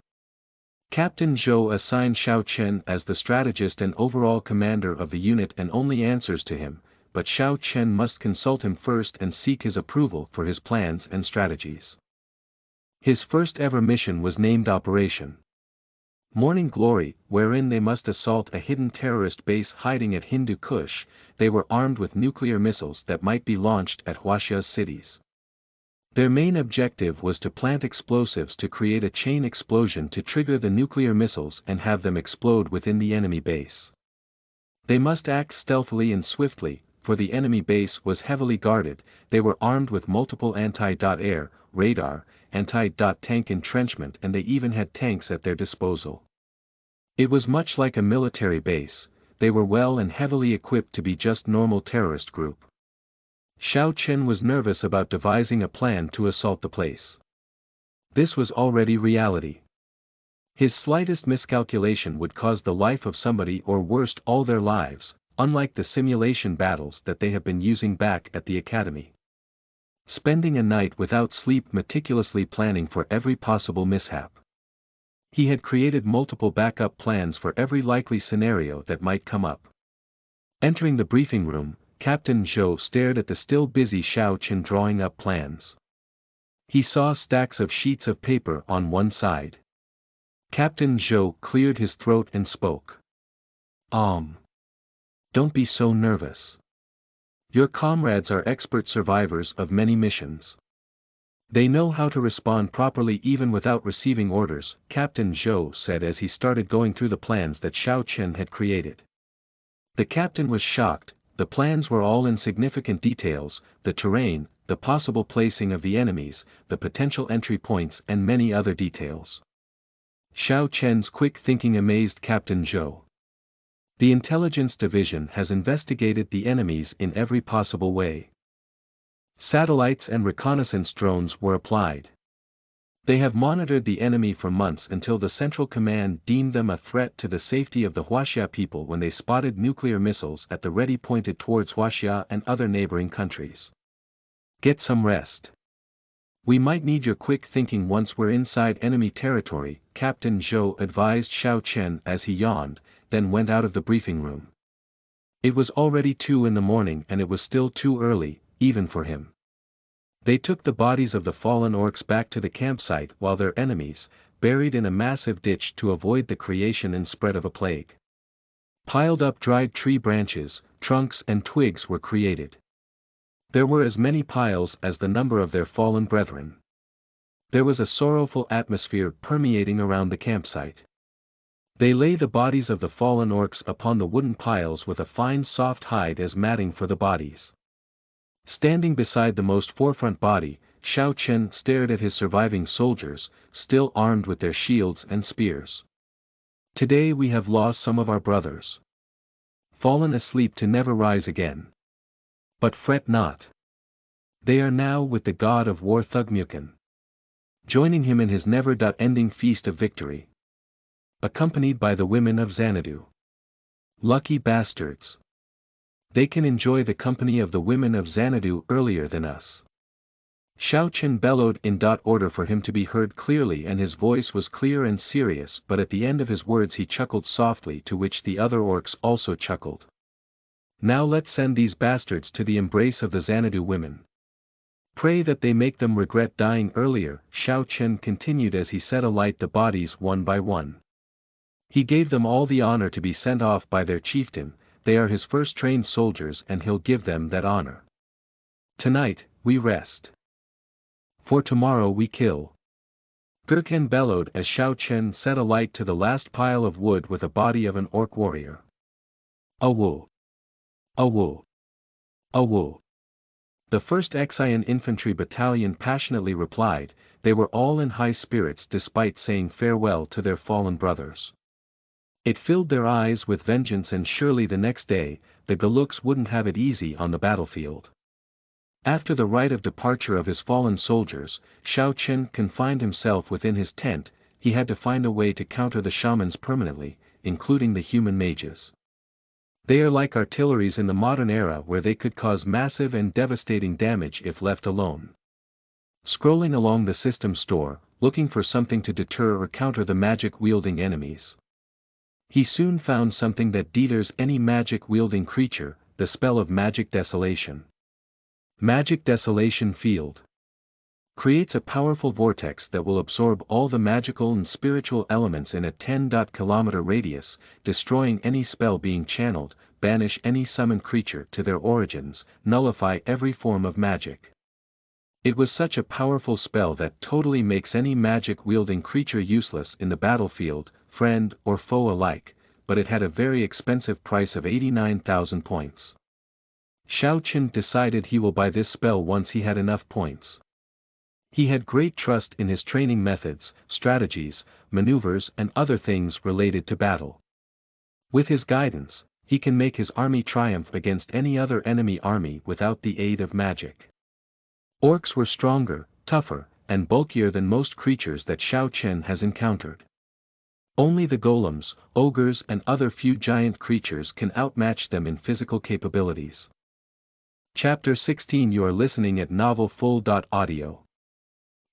Captain Zhou assigned Xiao Qin as the strategist and overall commander of the unit and only answers to him, but Xiao Qin must consult him first and seek his approval for his plans and strategies. His first ever mission was named Operation Morning Glory, wherein they must assault a hidden terrorist base hiding at Hindu Kush. They were armed with nuclear missiles that might be launched at Huaxia's cities. Their main objective was to plant explosives to create a chain explosion to trigger the nuclear missiles and have them explode within the enemy base. They must act stealthily and swiftly, for the enemy base was heavily guarded. They were armed with multiple anti-air, radar, anti-tank entrenchment and they even had tanks at their disposal. It was much like a military base. They were well and heavily equipped to be just normal terrorist group. Xiao Qin was nervous about devising a plan to assault the place. This was already reality. His slightest miscalculation would cause the life of somebody or worst all their lives, unlike the simulation battles that they have been using back at the academy. Spending a night without sleep meticulously planning for every possible mishap. He had created multiple backup plans for every likely scenario that might come up. Entering the briefing room, Captain Zhou stared at the still busy Xiao Chen drawing up plans. He saw stacks of sheets of paper on one side. Captain Zhou cleared his throat and spoke. Don't be so nervous. Your comrades are expert survivors of many missions. They know how to respond properly even without receiving orders, Captain Zhou said as he started going through the plans that Xiao Chen had created. The captain was shocked. The plans were all in significant details, the terrain, the possible placing of the enemies, the potential entry points and many other details. Xiao Chen's quick thinking amazed Captain Zhou. The intelligence division has investigated the enemies in every possible way. Satellites and reconnaissance drones were applied. They have monitored the enemy for months until the Central Command deemed them a threat to the safety of the Huaxia people when they spotted nuclear missiles at the ready pointed towards Huaxia and other neighboring countries. Get some rest. We might need your quick thinking once we're inside enemy territory, Captain Zhou advised Xiao Chen as he yawned, then went out of the briefing room. It was already 2 in the morning and it was still too early, even for him. They took the bodies of the fallen orcs back to the campsite while their enemies, buried in a massive ditch to avoid the creation and spread of a plague. Piled up dried tree branches, trunks and twigs were created. There were as many piles as the number of their fallen brethren. There was a sorrowful atmosphere permeating around the campsite. They lay the bodies of the fallen orcs upon the wooden piles with a fine soft hide as matting for the bodies. Standing beside the most forefront body, Xiao Chen stared at his surviving soldiers, still armed with their shields and spears. Today we have lost some of our brothers. Fallen asleep to never rise again. But fret not. They are now with the god of war Thugmukan. Joining him in his never-ending feast of victory. Accompanied by the women of Xanadu. Lucky bastards. They can enjoy the company of the women of Xanadu earlier than us. Xiao Chen bellowed in order for him to be heard clearly and his voice was clear and serious, but at the end of his words he chuckled softly, to which the other orcs also chuckled. Now let's send these bastards to the embrace of the Xanadu women. Pray that they make them regret dying earlier, Xiao Chen continued as he set alight the bodies one by one. He gave them all the honor to be sent off by their chieftain. They are his first trained soldiers and he'll give them that honor. Tonight, we rest. For tomorrow we kill. Gurkhan bellowed as Xiao Chen set alight to the last pile of wood with a body of an orc warrior. Awu! Awu! Awu! The 1st Xian Infantry Battalion passionately replied. They were all in high spirits despite saying farewell to their fallen brothers. It filled their eyes with vengeance, and surely the next day, the Galuks wouldn't have it easy on the battlefield. After the rite of departure of his fallen soldiers, Xiao Chen confined himself within his tent. He had to find a way to counter the shamans permanently, including the human mages. They are like artilleries in the modern era where they could cause massive and devastating damage if left alone. Scrolling along the system store, looking for something to deter or counter the magic-wielding enemies. He soon found something that deters any magic-wielding creature, the spell of Magic Desolation. Magic Desolation Field creates a powerful vortex that will absorb all the magical and spiritual elements in a 10-kilometer radius, destroying any spell being channeled, banish any summoned creature to their origins, nullify every form of magic. It was such a powerful spell that totally makes any magic-wielding creature useless in the battlefield, friend or foe alike, but it had a very expensive price of 89,000 points. Xiao Chen decided he will buy this spell once he had enough points. He had great trust in his training methods, strategies, maneuvers and other things related to battle. With his guidance, he can make his army triumph against any other enemy army without the aid of magic. Orcs were stronger, tougher, and bulkier than most creatures that Xiao Chen has encountered. Only the golems, ogres and other few giant creatures can outmatch them in physical capabilities. Chapter 16 You are listening at novelfull.audio.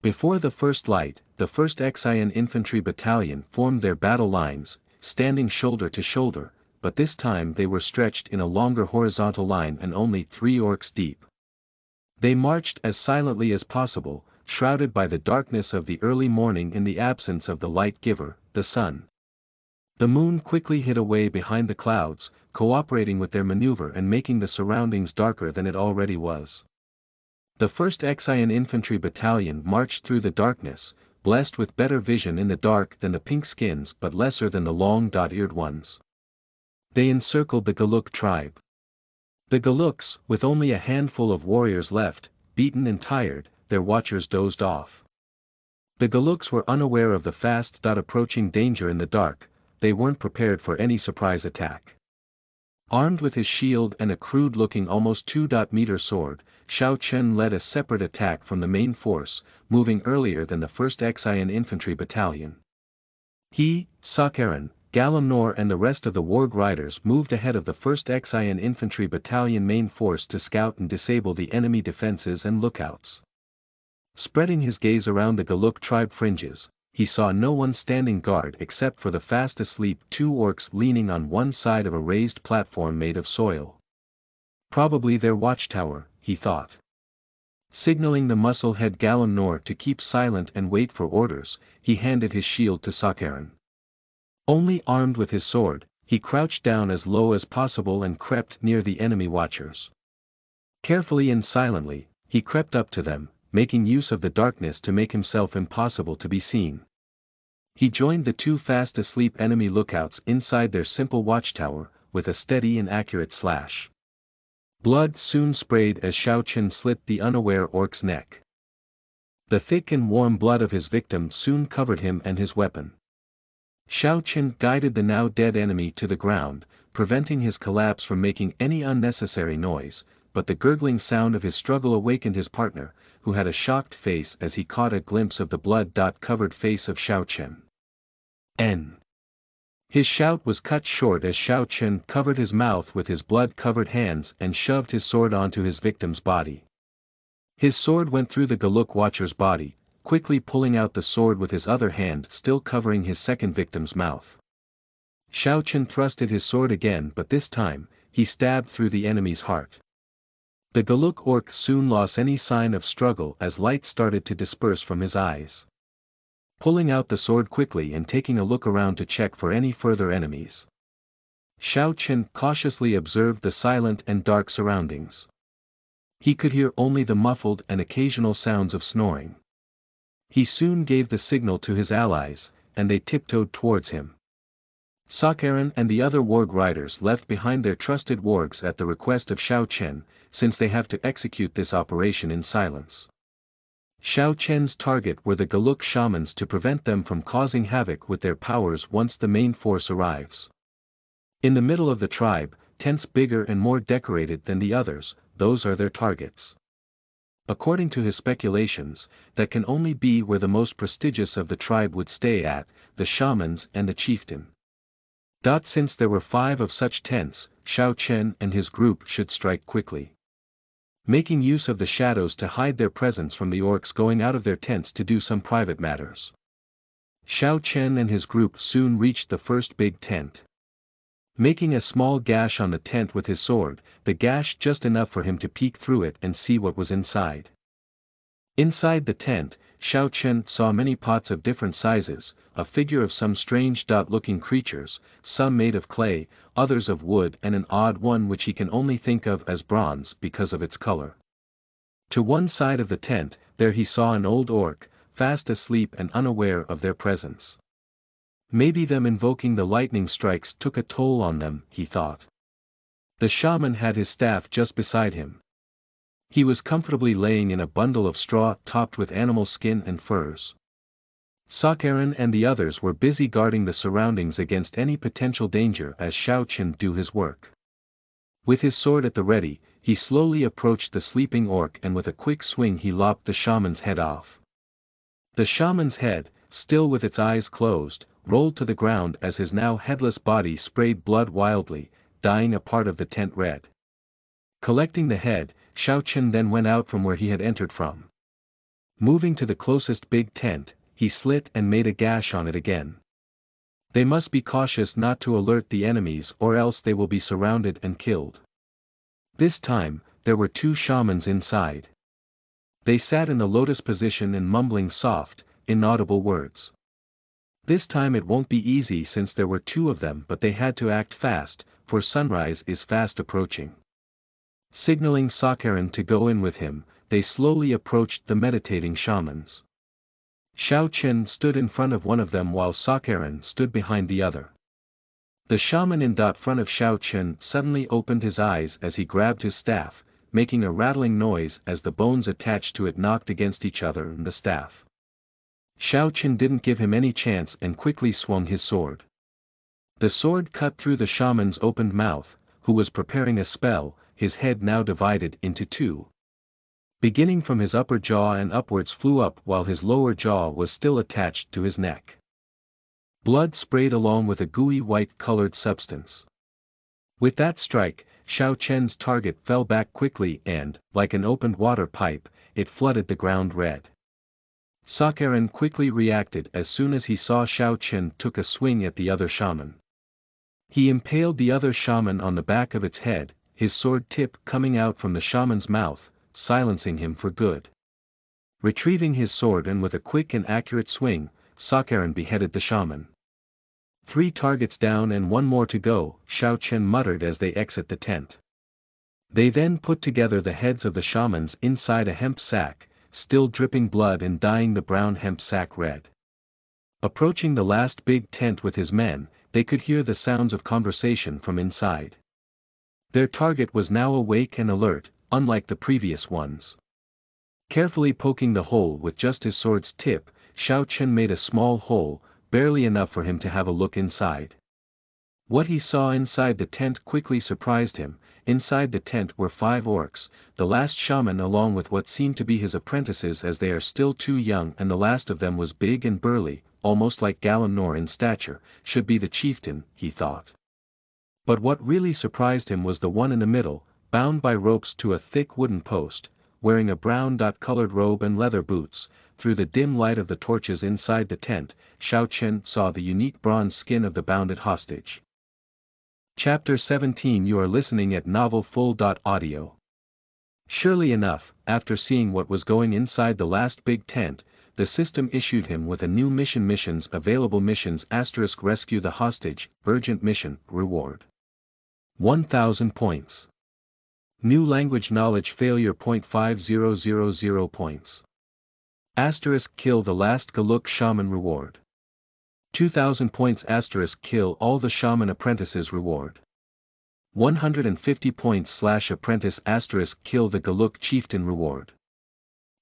Before the first light, the 1st Xian Infantry Battalion formed their battle lines, standing shoulder to shoulder, but this time they were stretched in a longer horizontal line and only 3 orcs deep. They marched as silently as possible, shrouded by the darkness of the early morning in the absence of the light giver, the sun. The moon quickly hid away behind the clouds, cooperating with their maneuver and making the surroundings darker than it already was. The 1st Xian Infantry Battalion marched through the darkness, blessed with better vision in the dark than the pink skins but lesser than the long dot-eared ones. They encircled the Galuk tribe. The Galuks, with only a handful of warriors left, beaten and tired, their watchers dozed off. The Galuks were unaware of the fast approaching danger in the dark, they weren't prepared for any surprise attack. Armed with his shield and a crude-looking almost 2-meter sword, Xiao Chen led a separate attack from the main force, moving earlier than the 1st Xian Infantry Battalion. He, Sakharin, Galamnor and the rest of the Warg Riders moved ahead of the 1st Xian Infantry Battalion main force to scout and disable the enemy defenses and lookouts. Spreading his gaze around the Galuk tribe fringes, he saw no one standing guard except for the fast asleep 2 orcs leaning on one side of a raised platform made of soil. Probably their watchtower, he thought. Signaling the muscle-head Galamnor to keep silent and wait for orders, he handed his shield to Sakharin. Only armed with his sword, he crouched down as low as possible and crept near the enemy watchers. Carefully and silently, he crept up to them, making use of the darkness to make himself impossible to be seen. He joined the 2 fast-asleep enemy lookouts inside their simple watchtower, with a steady and accurate slash. Blood soon sprayed as Xiao Chen slit the unaware orc's neck. The thick and warm blood of his victim soon covered him and his weapon. Xiao Chen guided the now-dead enemy to the ground, preventing his collapse from making any unnecessary noise, but the gurgling sound of his struggle awakened his partner, who had a shocked face as he caught a glimpse of the blood-covered face of Xiao Chen. His shout was cut short as Xiao Chen covered his mouth with his blood-covered hands and shoved his sword onto his victim's body. His sword went through the Galuk watcher's body, quickly pulling out the sword with his other hand still covering his second victim's mouth. Xiao Chen thrusted his sword again, but this time, he stabbed through the enemy's heart. The Galuk orc soon lost any sign of struggle as light started to disperse from his eyes. Pulling out the sword quickly and taking a look around to check for any further enemies, Xiao Chen cautiously observed the silent and dark surroundings. He could hear only the muffled and occasional sounds of snoring. He soon gave the signal to his allies, and they tiptoed towards him. Sakharin and the other Warg Riders left behind their trusted wargs at the request of Xiao Chen, since they have to execute this operation in silence. Xiao Chen's target were the Galuk shamans to prevent them from causing havoc with their powers once the main force arrives. In the middle of the tribe, tents bigger and more decorated than the others, those are their targets. According to his speculations, that can only be where the most prestigious of the tribe would stay at, the shamans and the chieftain. Since there were 5 of such tents, Xiao Chen and his group should strike quickly. Making use of the shadows to hide their presence from the orcs going out of their tents to do some private matters. Xiao Chen and his group soon reached the first big tent. Making a small gash on the tent with his sword, the gash just enough for him to peek through it and see what was inside. Inside the tent, Xiao Chen saw many pots of different sizes, a figure of some strange-looking creatures, some made of clay, others of wood and an odd one which he can only think of as bronze because of its color. To one side of the tent, there he saw an old orc, fast asleep and unaware of their presence. Maybe them invoking the lightning strikes took a toll on them, he thought. The shaman had his staff just beside him. He was comfortably laying in a bundle of straw topped with animal skin and furs. Sakharin and the others were busy guarding the surroundings against any potential danger as Xiao Chen do his work. With his sword at the ready, he slowly approached the sleeping orc and with a quick swing he lopped the shaman's head off. The shaman's head, still with its eyes closed, rolled to the ground as his now headless body sprayed blood wildly, dyeing a part of the tent red. Collecting the head, Xiao Chen then went out from where he had entered from. Moving to the closest big tent, he slit and made a gash on it again. They must be cautious not to alert the enemies or else they will be surrounded and killed. This time, there were 2 shamans inside. They sat in the lotus position and mumbling soft, inaudible words. This time it won't be easy since there were 2 of them, but they had to act fast, for sunrise is fast approaching. Signaling Sakharin to go in with him, they slowly approached the meditating shamans. Xiao Chen stood in front of one of them while Sakharin stood behind the other. The shaman in front of Xiao Chen suddenly opened his eyes as he grabbed his staff, making a rattling noise as the bones attached to it knocked against each other and the staff. Xiao Chen didn't give him any chance and quickly swung his sword. The sword cut through the shaman's opened mouth, who was preparing a spell, his head now divided into 2. Beginning from his upper jaw and upwards flew up while his lower jaw was still attached to his neck. Blood sprayed along with a gooey white-colored substance. With that strike, Xiao Chen's target fell back quickly and, like an opened water pipe, it flooded the ground red. Sakharin quickly reacted as soon as he saw Xiao Chen took a swing at the other shaman. He impaled the other shaman on the back of its head, his sword tip coming out from the shaman's mouth, silencing him for good. Retrieving his sword and with a quick and accurate swing, Sakharin beheaded the shaman. 3 targets down and 1 more to go, Xiao Chen muttered as they exit the tent. They then put together the heads of the shamans inside a hemp sack, still dripping blood and dyeing the brown hemp sack red. Approaching the last big tent with his men, they could hear the sounds of conversation from inside. Their target was now awake and alert, unlike the previous ones. Carefully poking the hole with just his sword's tip, Xiao Chen made a small hole, barely enough for him to have a look inside. What he saw inside the tent quickly surprised him. Inside the tent were 5 orcs, the last shaman along with what seemed to be his apprentices as they are still too young, and the last of them was big and burly, almost like Galamnor in stature, should be the chieftain, he thought. But what really surprised him was the one in the middle, bound by ropes to a thick wooden post, wearing a brown-colored robe and leather boots. Through the dim light of the torches inside the tent, Xiao Chen saw the unique bronze skin of the bounded hostage. Chapter 17. You are listening at novelfull.audio. Surely enough, after seeing what was going inside the last big tent, the system issued him with a new missions available missions * rescue the hostage, urgent mission, reward. 1000 points. New language knowledge failure 0.5000 points. * kill the last Galuk shaman reward. 2000 points * kill all the shaman apprentices reward. 150 points / apprentice * kill the Galuk chieftain reward.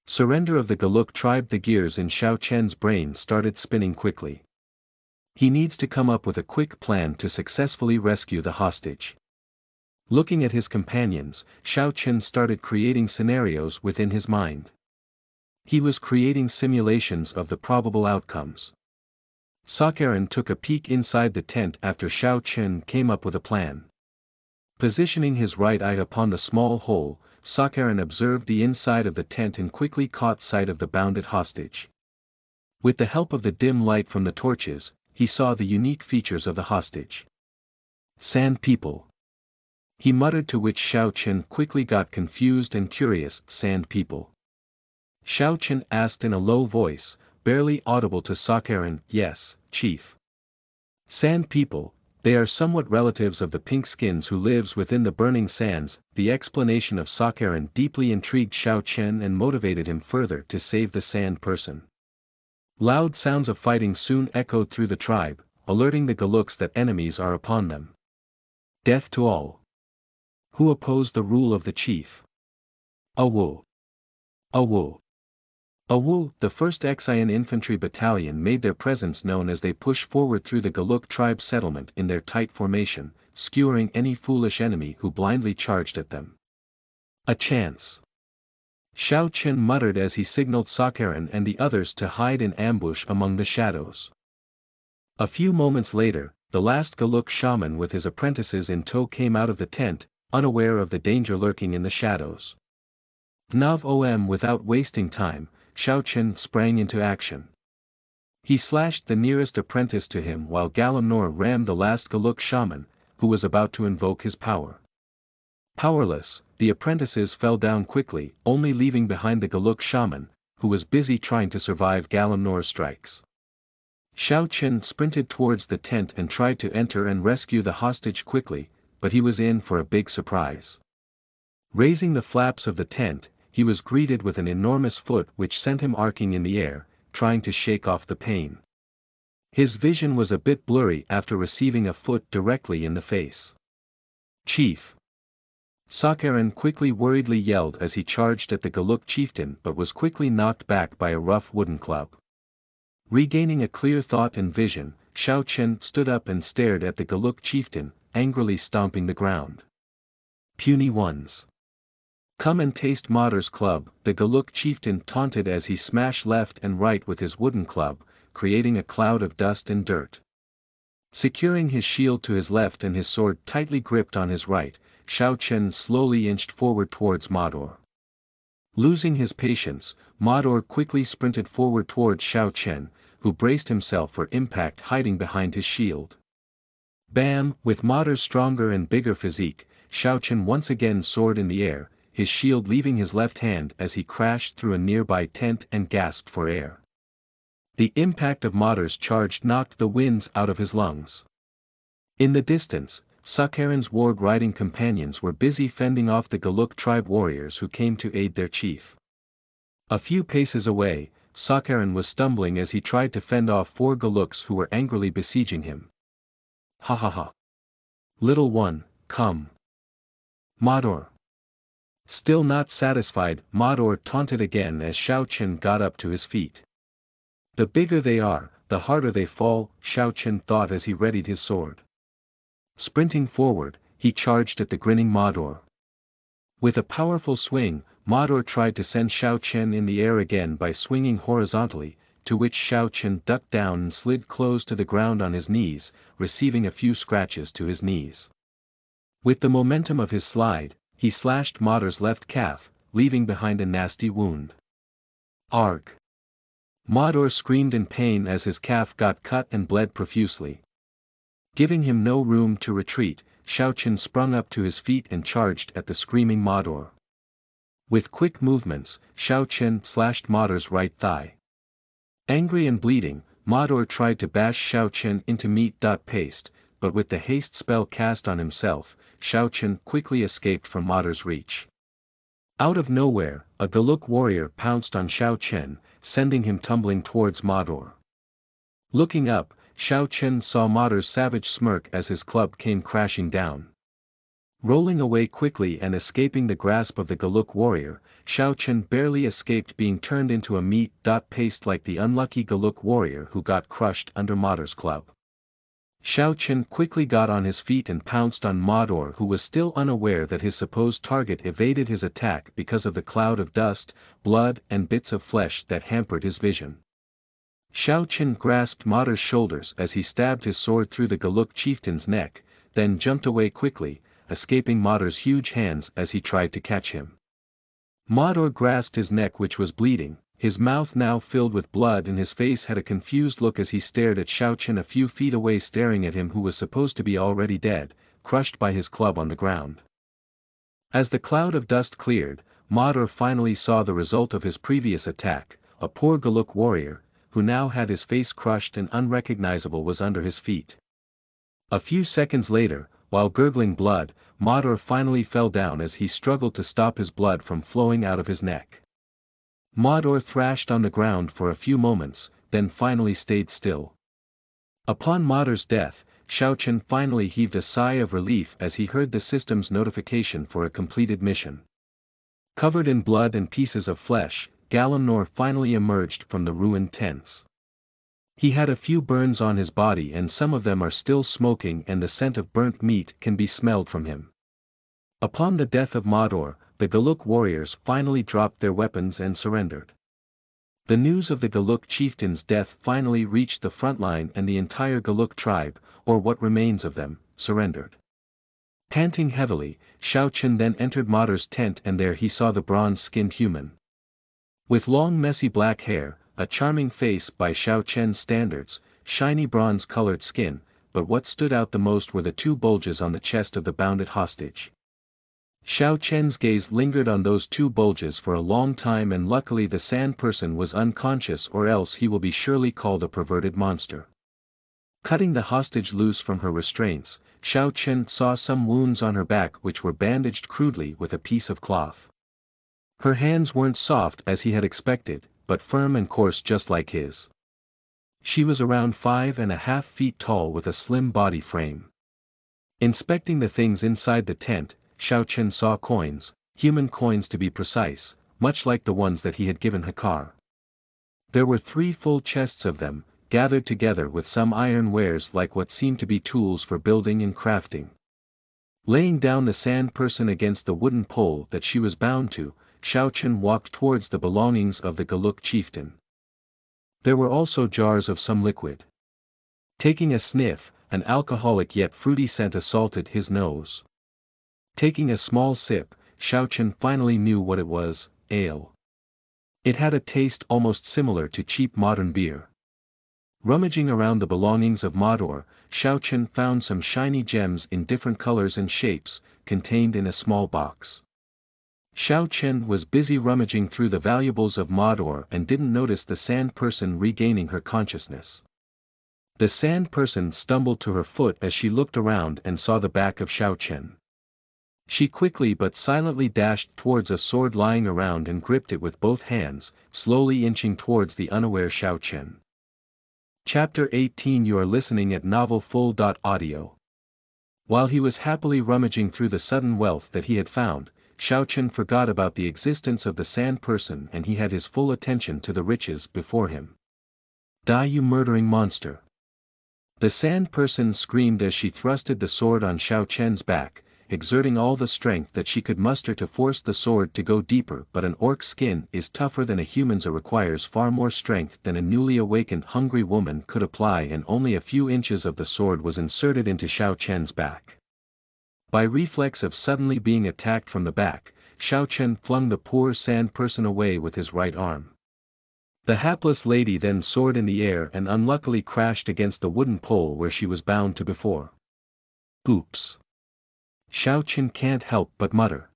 Surrender of the Galuk tribe. The gears in Xiao Chen's brain started spinning quickly. He needs to come up with a quick plan to successfully rescue the hostage. Looking at his companions, Xiao Chen started creating scenarios within his mind. He was creating simulations of the probable outcomes. Sakharin took a peek inside the tent after Xiao Chen came up with a plan. Positioning his right eye upon the small hole, Sakharin observed the inside of the tent and quickly caught sight of the bounded hostage. With the help of the dim light from the torches, he saw the unique features of the hostage. Sand people. He muttered, to which Xiao Chen quickly got confused and curious. Sand people. Xiao Chen asked in a low voice, barely audible to Sakharin. Yes, chief. Sand people, they are somewhat relatives of the pink skins who lives within the burning sands. The explanation of Sakharin deeply intrigued Xiao Chen and motivated him further to save the sand person. Loud sounds of fighting soon echoed through the tribe, alerting the Galuks that enemies are upon them. Death to all who oppose the rule of the chief. Awu! Awu! Awu! The 1st Xian Infantry Battalion made their presence known as they pushed forward through the Galuk tribe settlement in their tight formation, skewering any foolish enemy who blindly charged at them. A chance. Xiao Chen muttered as he signaled Sakharin and the others to hide in ambush among the shadows. A few moments later, the last Galuk shaman with his apprentices in tow came out of the tent, unaware of the danger lurking in the shadows. Without wasting time, Xiao Chen sprang into action. He slashed the nearest apprentice to him while Galamnor rammed the last Galuk shaman, who was about to invoke his power. Powerless, the apprentices fell down quickly, only leaving behind the Galuk shaman, who was busy trying to survive Galamnor's strikes. Xiao Chen sprinted towards the tent and tried to enter and rescue the hostage quickly, but he was in for a big surprise. Raising the flaps of the tent, he was greeted with an enormous foot which sent him arcing in the air, trying to shake off the pain. His vision was a bit blurry after receiving a foot directly in the face. "Chief!" Sakharin quickly worriedly yelled as he charged at the Galuk chieftain but was quickly knocked back by a rough wooden club. Regaining a clear thought and vision, Xiao Chen stood up and stared at the Galuk chieftain, angrily stomping the ground. "Puny ones! Come and taste Mater's club," the Galuk chieftain taunted as he smashed left and right with his wooden club, creating a cloud of dust and dirt. Securing his shield to his left and his sword tightly gripped on his right, Xiao Chen slowly inched forward towards Mador. Losing his patience, Mador quickly sprinted forward towards Xiao Chen, who braced himself for impact hiding behind his shield. Bam! With Mador's stronger and bigger physique, Xiao Chen once again soared in the air, his shield leaving his left hand as he crashed through a nearby tent and gasped for air. The impact of Mador's charge knocked the winds out of his lungs. In the distance, Sakharin's ward-riding companions were busy fending off the Galuk tribe warriors who came to aid their chief. A few paces away, Sakharin was stumbling as he tried to fend off 4 Galuks who were angrily besieging him. "Ha ha ha! Little one, come! Mador!" Still not satisfied, Mador taunted again as Xiao Chen got up to his feet. "The bigger they are, the harder they fall," Xiao Chen thought as he readied his sword. Sprinting forward, he charged at the grinning Mador. With a powerful swing, Mador tried to send Xiao Chen in the air again by swinging horizontally, to which Xiao Chen ducked down and slid close to the ground on his knees, receiving a few scratches to his knees. With the momentum of his slide, he slashed Mador's left calf, leaving behind a nasty wound. "Arg!" Mador screamed in pain as his calf got cut and bled profusely. Giving him no room to retreat, Xiao Chen sprung up to his feet and charged at the screaming Mador. With quick movements, Xiao Chen slashed Mador's right thigh. Angry and bleeding, Mador tried to bash Xiao Chen into meat. Paste, but with the haste spell cast on himself, Xiao Chen quickly escaped from Mador's reach. Out of nowhere, a Galuk warrior pounced on Xiao Chen, sending him tumbling towards Mador. Looking up, Xiao Chen saw Mador's savage smirk as his club came crashing down. Rolling away quickly and escaping the grasp of the Galuk warrior, Xiao Chen barely escaped being turned into a meat. Paste like the unlucky Galuk warrior who got crushed under Mador's club. Xiao Chen quickly got on his feet and pounced on Mador, who was still unaware that his supposed target evaded his attack because of the cloud of dust, blood and bits of flesh that hampered his vision. Xiao Chen grasped Mador's shoulders as he stabbed his sword through the Galuk chieftain's neck, then jumped away quickly, escaping Mador's huge hands as he tried to catch him. Mador grasped his neck which was bleeding, his mouth now filled with blood and his face had a confused look as he stared at Xiao Chen a few feet away, staring at him who was supposed to be already dead, crushed by his club on the ground. As the cloud of dust cleared, Mador finally saw the result of his previous attack. A poor Galuk warrior, who now had his face crushed and unrecognizable, was under his feet. A few seconds later, while gurgling blood, Mador finally fell down as he struggled to stop his blood from flowing out of his neck. Mador thrashed on the ground for a few moments, then finally stayed still. Upon Mador's death, Xiao Chen finally heaved a sigh of relief as he heard the system's notification for a completed mission. Covered in blood and pieces of flesh, Galamnor finally emerged from the ruined tents. He had a few burns on his body and some of them are still smoking and the scent of burnt meat can be smelled from him. Upon the death of Mador, the Galuk warriors finally dropped their weapons and surrendered. The news of the Galuk chieftain's death finally reached the front line, and the entire Galuk tribe, or what remains of them, surrendered. Panting heavily, Shao Chen then entered Mador's tent, and there he saw the bronze-skinned human. With long messy black hair, a charming face by Shao Chen's standards, shiny bronze-colored skin, but what stood out the most were the two bulges on the chest of the bounded hostage. Shao Chen's gaze lingered on those two bulges for a long time, and luckily the sand person was unconscious, or else he will be surely called a perverted monster. Cutting the hostage loose from her restraints, Shao Chen saw some wounds on her back which were bandaged crudely with a piece of cloth. Her hands weren't soft as he had expected, but firm and coarse just like his. She was around 5.5 feet tall with a slim body frame. Inspecting the things inside the tent, Shao Chen saw coins, human coins to be precise, much like the ones that he had given Hakar. There were 3 full chests of them, gathered together with some iron wares like what seemed to be tools for building and crafting. Laying down the sand person against the wooden pole that she was bound to, Shao Chen walked towards the belongings of the Galuk chieftain. There were also jars of some liquid. Taking a sniff, an alcoholic yet fruity scent assaulted his nose. Taking a small sip, Shao Chen finally knew what it was: ale. It had a taste almost similar to cheap modern beer. Rummaging around the belongings of Mador, Shao Chen found some shiny gems in different colors and shapes, contained in a small box. Shao Chen was busy rummaging through the valuables of Mador and didn't notice the sand person regaining her consciousness. The sand person stumbled to her foot as she looked around and saw the back of Shao Chen. She quickly but silently dashed towards a sword lying around and gripped it with both hands, slowly inching towards the unaware Shao Chen. Chapter 18. You are listening at novelfull.audio. While he was happily rummaging through the sudden wealth that he had found, Shao Chen forgot about the existence of the sand person, and he had his full attention to the riches before him. Die, you murdering monster! The sand person screamed as she thrusted the sword on Shao Chen's back, exerting all the strength that she could muster to force the sword to go deeper. But an orc's skin is tougher than a human's, or requires far more strength than a newly awakened hungry woman could apply, and only a few inches of the sword was inserted into Shao Chen's back. By reflex of suddenly being attacked from the back, Shao Chen flung the poor sand person away with his right arm. The hapless lady then soared in the air and unluckily crashed against the wooden pole where she was bound to before. Oops! Shao Chen can't help but mutter.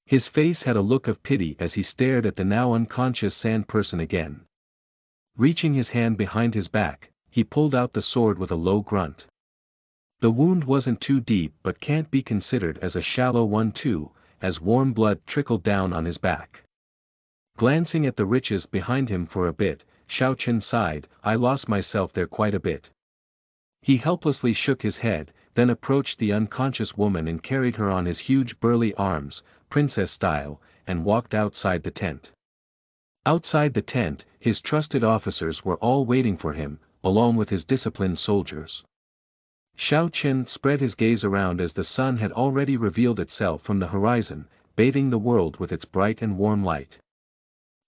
His face had a look of pity as he stared at the now unconscious sand person again. Reaching his hand behind his back, he pulled out the sword with a low grunt. The wound wasn't too deep, but can't be considered as a shallow one too, as warm blood trickled down on his back. Glancing at the riches behind him for a bit, Shao Chen sighed, I lost myself there quite a bit. He helplessly shook his head, then approached the unconscious woman and carried her on his huge burly arms, princess style, and walked outside the tent. Outside the tent, his trusted officers were all waiting for him, along with his disciplined soldiers. Shao Chen spread his gaze around as the sun had already revealed itself from the horizon, bathing the world with its bright and warm light.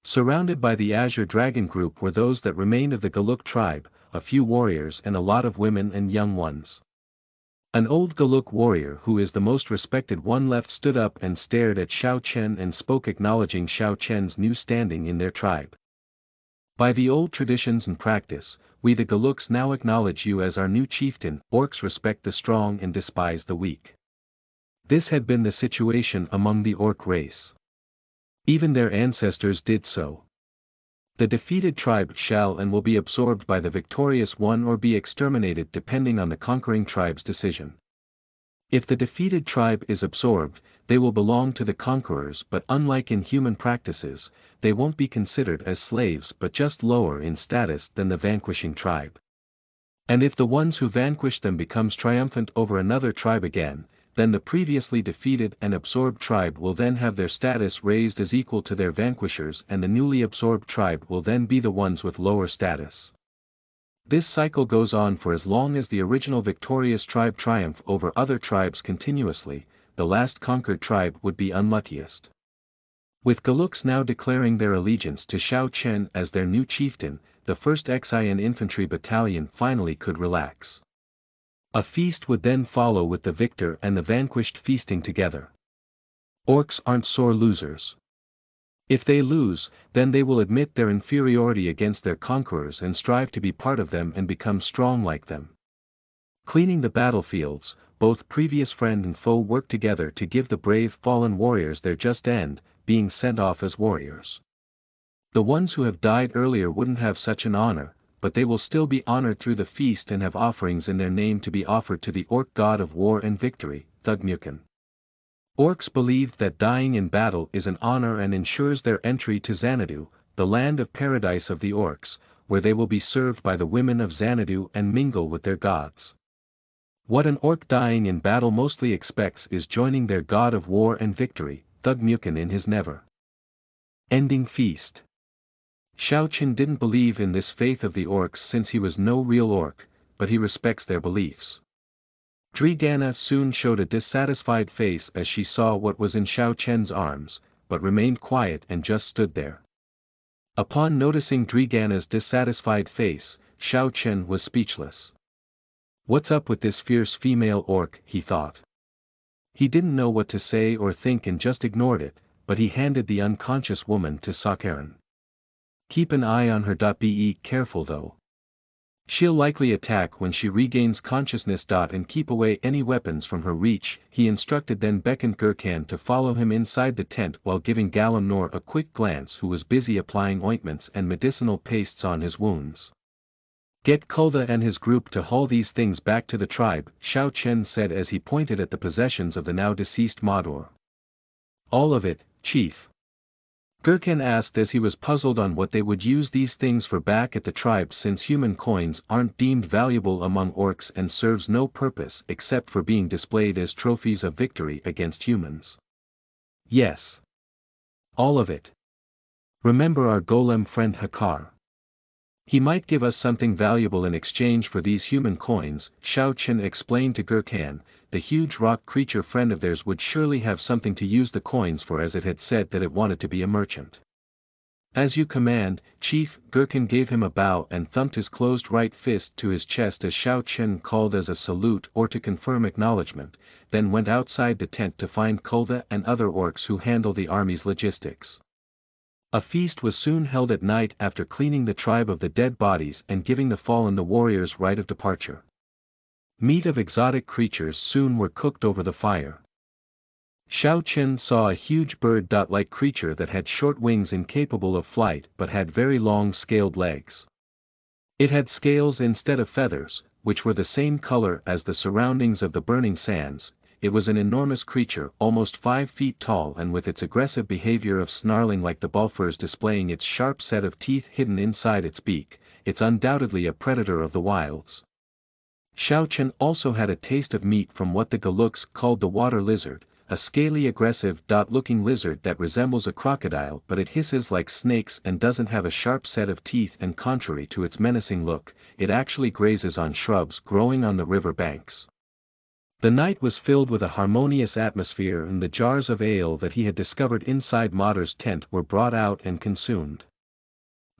Surrounded by the Azure Dragon group were those that remained of the Galuk tribe, a few warriors and a lot of women and young ones. An old Galuk warrior, who is the most respected one left, stood up and stared at Shao Chen and spoke, acknowledging Shao Chen's new standing in their tribe. By the old traditions and practice, we the Galuks now acknowledge you as our new chieftain. Orcs respect the strong and despise the weak. This had been the situation among the orc race. Even their ancestors did so. The defeated tribe shall and will be absorbed by the victorious one or be exterminated depending on the conquering tribe's decision. If the defeated tribe is absorbed, they will belong to the conquerors, but unlike in human practices, they won't be considered as slaves but just lower in status than the vanquishing tribe. And if the ones who vanquish them becomes triumphant over another tribe again, then the previously defeated and absorbed tribe will then have their status raised as equal to their vanquishers, and the newly absorbed tribe will then be the ones with lower status. This cycle goes on for as long as the original victorious tribe triumph over other tribes continuously, the last conquered tribe would be unluckiest. With Galuks now declaring their allegiance to Xiao Chen as their new chieftain, the 1st Xian Infantry Battalion finally could relax. A feast would then follow with the victor and the vanquished feasting together. Orcs aren't sore losers. If they lose, then they will admit their inferiority against their conquerors and strive to be part of them and become strong like them. Cleaning the battlefields, both previous friend and foe work together to give the brave fallen warriors their just end, being sent off as warriors. The ones who have died earlier wouldn't have such an honor, but they will still be honored through the feast and have offerings in their name to be offered to the orc god of war and victory, Thugmukin. Orcs believed that dying in battle is an honor and ensures their entry to Xanadu, the land of paradise of the orcs, where they will be served by the women of Xanadu and mingle with their gods. What an orc dying in battle mostly expects is joining their god of war and victory, Thugmukin, in his never-ending feast. Xiao Chen didn't believe in this faith of the orcs since he was no real orc, but he respects their beliefs. Drigana soon showed a dissatisfied face as she saw what was in Xiao Chen's arms, but remained quiet and just stood there. Upon noticing Drigana's dissatisfied face, Xiao Chen was speechless. What's up with this fierce female orc, he thought. He didn't know what to say or think and just ignored it, but he handed the unconscious woman to Sakharin. Keep an eye on her. Be careful though. She'll likely attack when she regains consciousness. And keep away any weapons from her reach, he instructed, then beckoned Gurkhan to follow him inside the tent while giving Galamnor a quick glance, who was busy applying ointments and medicinal pastes on his wounds. Get Kulda and his group to haul these things back to the tribe, Xiao Chen said as he pointed at the possessions of the now deceased Mador. All of it, chief? Gurkhan asked as he was puzzled on what they would use these things for back at the tribe, since human coins aren't deemed valuable among orcs and serves no purpose except for being displayed as trophies of victory against humans. Yes. All of it. Remember our golem friend Hakar. He might give us something valuable in exchange for these human coins, Xiao Chen explained to Gurkhan. The huge rock creature friend of theirs would surely have something to use the coins for, as it had said that it wanted to be a merchant. As you command, chief. Gurkhan gave him a bow and thumped his closed right fist to his chest as Xiao Chen called as a salute or to confirm acknowledgement, then went outside the tent to find Kulda and other orcs who handle the army's logistics. A feast was soon held at night after cleaning the tribe of the dead bodies and giving the fallen the warriors' rite of departure. Meat of exotic creatures soon were cooked over the fire. Xiao Chen saw a huge bird-like creature that had short wings incapable of flight but had very long scaled legs. It had scales instead of feathers, which were the same color as the surroundings of the burning sands. It was an enormous creature, almost 5 feet tall, and with its aggressive behavior of snarling like the Bulfurs displaying its sharp set of teeth hidden inside its beak, it's undoubtedly a predator of the wilds. Xiao Chen also had a taste of meat from what the Galuks called the water lizard, a scaly aggressive-looking lizard that resembles a crocodile, but it hisses like snakes and doesn't have a sharp set of teeth, and contrary to its menacing look, it actually grazes on shrubs growing on the river banks. The night was filled with a harmonious atmosphere, and the jars of ale that he had discovered inside Mador's tent were brought out and consumed.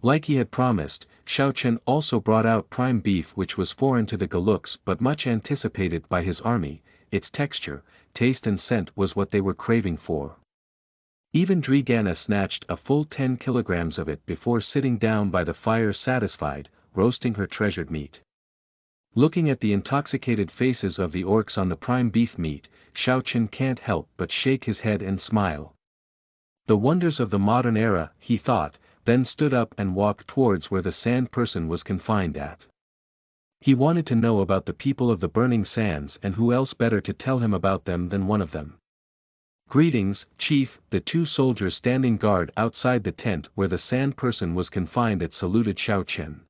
Like he had promised, Xiao Chen also brought out prime beef, which was foreign to the Galuks but much anticipated by his army. Its texture, taste and scent was what they were craving for. Even Drigana snatched a full 10 kilograms of it before sitting down by the fire satisfied, roasting her treasured meat. Looking at the intoxicated faces of the orcs on the prime beef meat, Xiao Chen can't help but shake his head and smile. The wonders of the modern era, he thought, then stood up and walked towards where the sand person was confined at. He wanted to know about the people of the burning sands, and who else better to tell him about them than one of them. Greetings, chief. The 2 soldiers standing guard outside the tent where the sand person was confined at saluted Xiao Chen.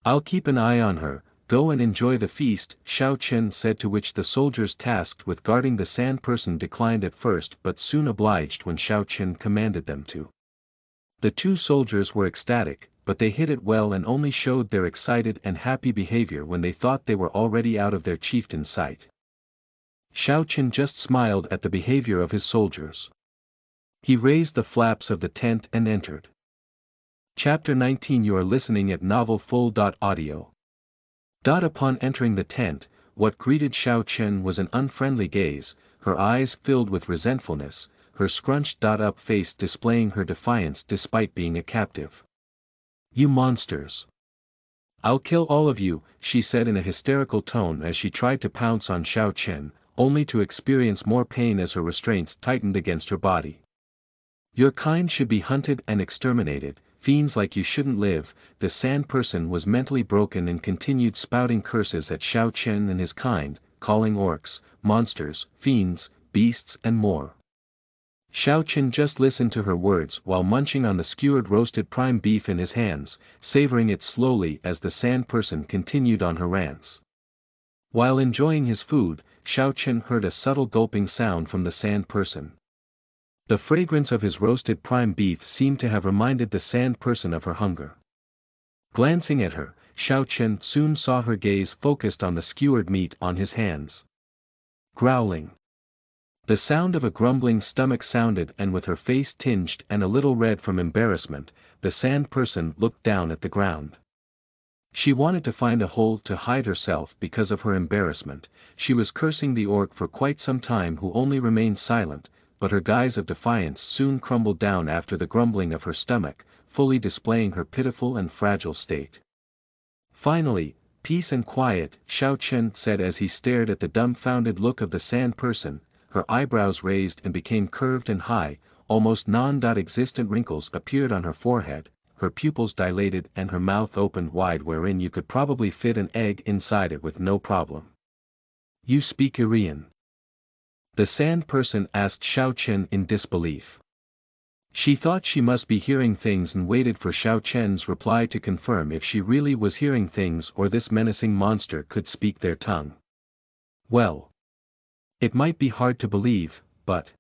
I'll keep an eye on her. Go and enjoy the feast, Xiao Chen said, to which the soldiers tasked with guarding the sand person declined at first but soon obliged when Xiao Chen commanded them to. The 2 soldiers were ecstatic, but they hid it well and only showed their excited and happy behavior when they thought they were already out of their chieftain's sight. Xiao Qian just smiled at the behavior of his soldiers. He raised the flaps of the tent and entered. Chapter 19. You are listening at novelfull.audio. Upon entering the tent, what greeted Xiao Qian was an unfriendly gaze, her eyes filled with resentfulness, her scrunched up face displaying her defiance despite being a captive. "You monsters! I'll kill all of you," she said in a hysterical tone as she tried to pounce on Xiao Qian, only to experience more pain as her restraints tightened against her body. "Your kind should be hunted and exterminated, fiends like you shouldn't live." The sand person was mentally broken and continued spouting curses at Xiao Qian and his kind, calling orcs, monsters, fiends, beasts and more. Xiao Qian just listened to her words while munching on the skewered roasted prime beef in his hands, savoring it slowly as the sand person continued on her rants. While enjoying his food, Xiao Qian heard a subtle gulping sound from the sand person. The fragrance of his roasted prime beef seemed to have reminded the sand person of her hunger. Glancing at her, Xiao Qian soon saw her gaze focused on the skewered meat on his hands. Growling. The sound of a grumbling stomach sounded, and with her face tinged and a little red from embarrassment, the sand person looked down at the ground. She wanted to find a hole to hide herself because of her embarrassment. She was cursing the orc for quite some time who only remained silent, but her guise of defiance soon crumbled down after the grumbling of her stomach, fully displaying her pitiful and fragile state. Finally, "Peace and quiet," Xiao Qian said as he stared at the dumbfounded look of the sand person. Her eyebrows raised and became curved and high, almost non-existent wrinkles appeared on her forehead, her pupils dilated and her mouth opened wide wherein you could probably fit an egg inside it with no problem. "You speak Aryan?" the sand person asked Xiao Qian in disbelief. She thought she must be hearing things and waited for Xiao Qian's reply to confirm if she really was hearing things or this menacing monster could speak their tongue. "Well, it might be hard to believe, but